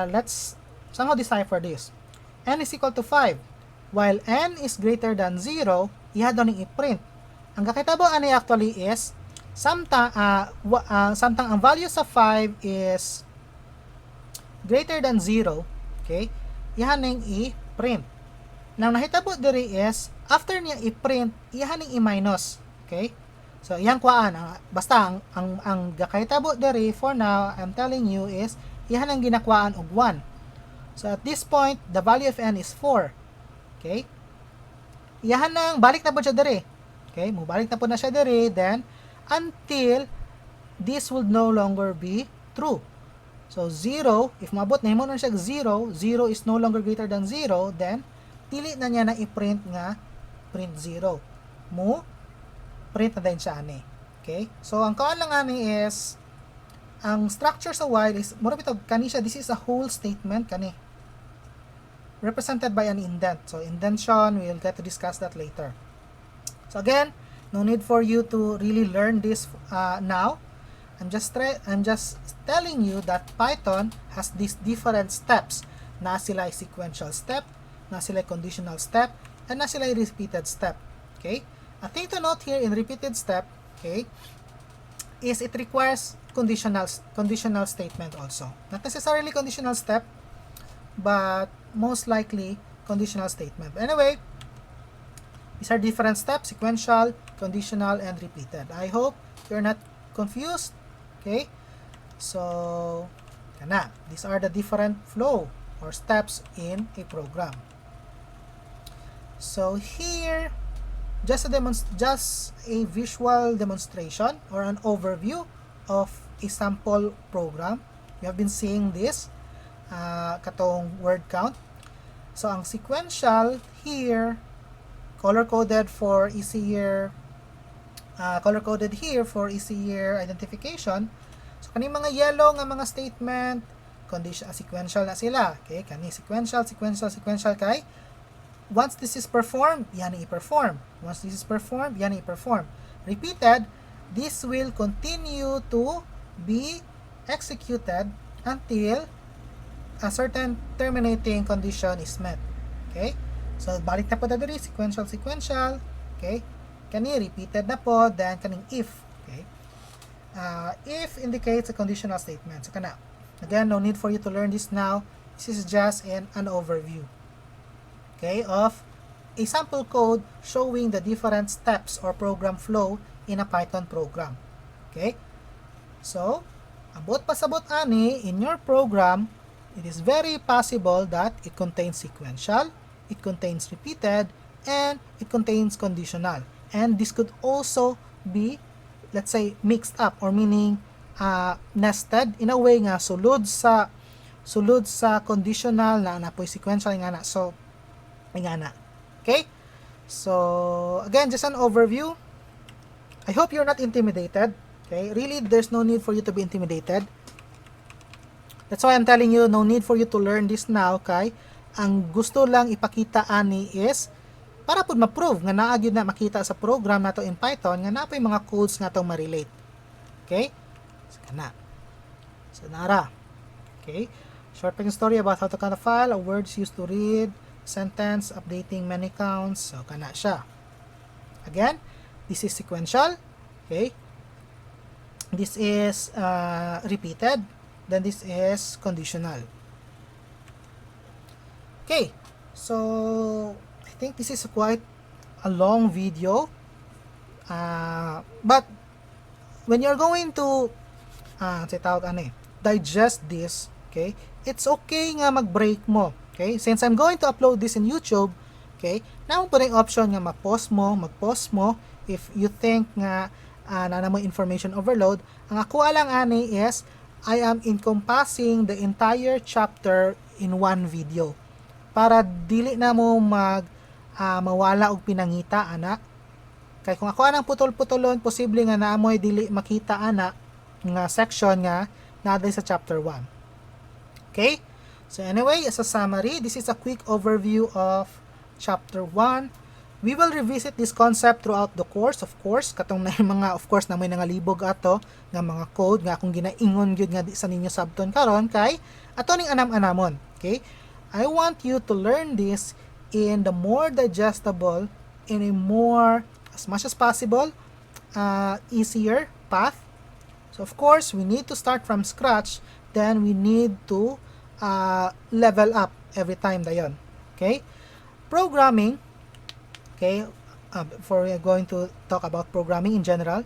let's somehow decipher this. N is equal to 5. While N is greater than 0, iha doon yung i-print. Ang kakitabo ani actually is samtang ang value sa 5 is greater than 0, okay, iha ning i-print. Nang nahitabo diri is after niya i-print, iha ning i-minus, okay? So iyang kuan basta ang gakahitabo diri for now, I'm telling you is iha nang ginakuan og 1. So at this point, the value of N is 4. Okay? Iyahan nang balik na po siya diri. Okay? Mubalik na po na siya diri, then until this would no longer be true. So 0, if mabot na mo na siya 0, 0 is no longer greater than 0, then dili na niya na i-print nga print 0. Print na din siya ani. Okay? So ang kaon lang ani is ang structure sa while is mura bitaw kani siya, this is a whole statement kani, represented by an indent. So indentation, we'll get to discuss that later. So again, no need for you to really learn this now. I'm just telling you that Python has these different steps. Na sila sequential step, na sila conditional step, and na sila repeated step. Okay? A thing to note here in repeated step, okay, is it requires conditional statement also. Not necessarily conditional step, but most likely conditional statement. Anyway, these are different steps: sequential, conditional, and repeated. I hope you're not confused. Okay, so these are the different flow or steps in a program. So here, just a visual demonstration or an overview of a sample program. You have been seeing this katong word count. So ang sequential here, color-coded here for easier identification. So kani mga yellow nga mga statement, sequential na sila. Okay, kani sequential kay once this is performed, yan i-perform. Once this is performed, yan i-perform. Repeated, this will continue to be executed until a certain terminating condition is met. Okay? So, balik na po na diri, sequential. Okay? Kani, repeated na po, then kaning if. Okay? If indicates a conditional statement. So, kana. Again, no need for you to learn this now. This is just an overview. Okay? Of a sample code showing the different steps or program flow in a Python program. Okay? So, abot pasabot ani, in your program, it is very possible that it contains sequential, it contains repeated, and it contains conditional. And this could also be, let's say, mixed up, or meaning nested in a way nga sulod sa conditional na napoy sequential nga na. So, nga na. Okay? So, again, just an overview. I hope you're not intimidated. Okay? Really, there's no need for you to be intimidated. That's why I'm telling you, no need for you to learn this now, kay ang gusto lang ipakita ani is para pud ma-prove nga naa gyud na makita sa program nato in Python nga napoy mga codes nga tong ma-relate. Okay? So kana. So nara. Okay? Short story about how to count a file, a words used to read, sentence, updating many counts. So kana siya. Again, this is sequential. Okay? This is repeated. Then this is conditional. Okay, so I think this is quite a long video, but when you're going to digest this, okay, it's okay nga mag-break mo. Okay, since I'm going to upload this in YouTube, okay, na mo pa rin option nga mag-pause mo if you think nga na mo information overload. Ang ako lang ani is I am encompassing the entire chapter in one video para dili na mo mawala og pinangita ana. Kay kung ako anang putol-putolon, posible nga naamoy dili makita ana nga section nga naday sa chapter 1. Okay? So anyway, as a summary, this is a quick overview of Chapter 1. We will revisit this concept throughout the course, of course. Katong na mga, of course, na may nangalibog ato nga mga code nga akong ginaingon gyud nga di sa ninyo sabton karon kay ato ning anam-anamon. Okay? I want you to learn this in the more digestible, in a more, as much as possible, easier path. So of course, we need to start from scratch, then we need to level up every time dayon. Okay? Programming, okay, before we are going to talk about programming in general,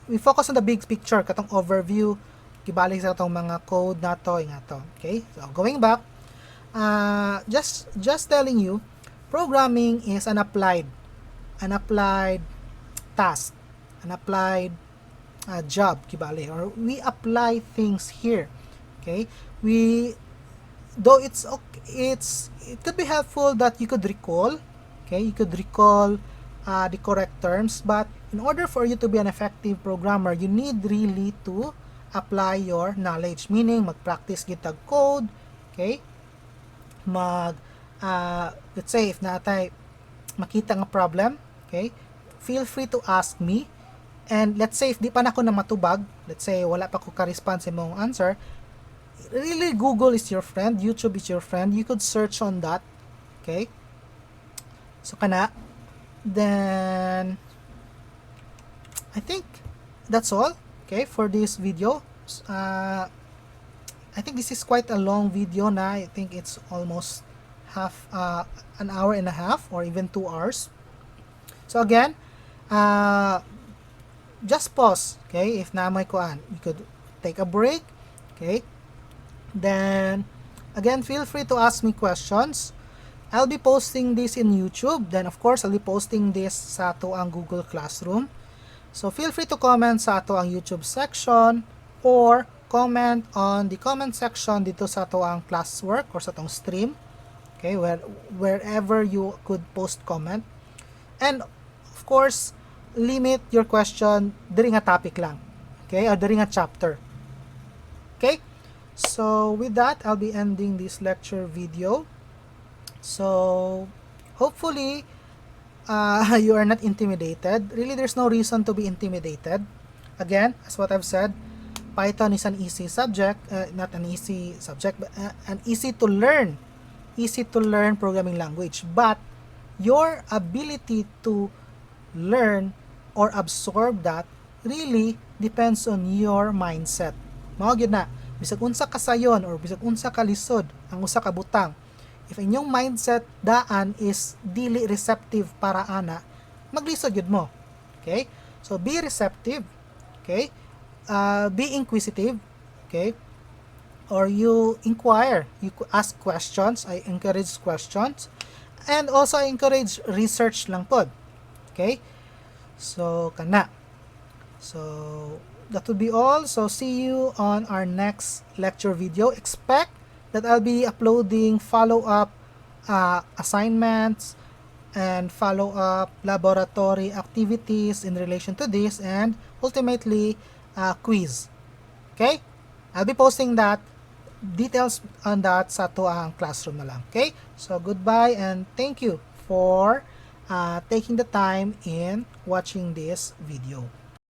we focus on the big picture, katong overview, gibalik sa katong mga code nato, ingato. Okay? So going back, just telling you, programming is an applied task, an applied job, kibali, or we apply things here. Okay, though it could be helpful that you could recall, the correct terms, but in order for you to be an effective programmer, you need really to apply your knowledge, meaning mag-practice gitag code. Okay, let's say if natay makita nga problem, okay, feel free to ask me. And let's say if di pa na ako na matubag, let's say wala pa ko ka-response sa mong answer, really Google is your friend, YouTube is your friend. You could search on that. Okay? So kana, then I think that's all, okay, for this video. I think this is quite a long video na. I think it's almost an hour and a half or even 2 hours. So again, just pause, okay, if na may kuan. You could take a break, okay? Then again, feel free to ask me questions. I'll be posting this in YouTube. Then of course, I'll be posting this sa ato ang Google Classroom. So feel free to comment sa ato ang YouTube section or comment on the comment section dito sa ato ang classwork or sa atong stream. Okay, wherever you could post comment. And of course, limit your question diri nga topic lang. Okay, or diri nga chapter. Okay? So with that, I'll be ending this lecture video. So hopefully you are not intimidated. Really, there's no reason to be intimidated. Again, as what I've said, Python is an easy subject, not an easy subject, but an easy to learn programming language. But your ability to learn or absorb that really depends on your mindset. Mao gyud na, bisag unsa ka sayon or bisag unsa ka lisod ang usa ka butang, if inyong mindset daan is dili receptive para ana, maglisod gyud mo. Okay? So be receptive, okay? Be inquisitive, okay? Or you inquire, you ask questions. I encourage questions, and also I encourage research lang pod. Okay? So kana. So that would be all. So see you on our next lecture video. Expect that I'll be uploading follow-up assignments and follow-up laboratory activities in relation to this, and ultimately quiz. Okay? I'll be posting that details on that sa ato ang classroom na lang. Okay? So goodbye and thank you for taking the time in watching this video.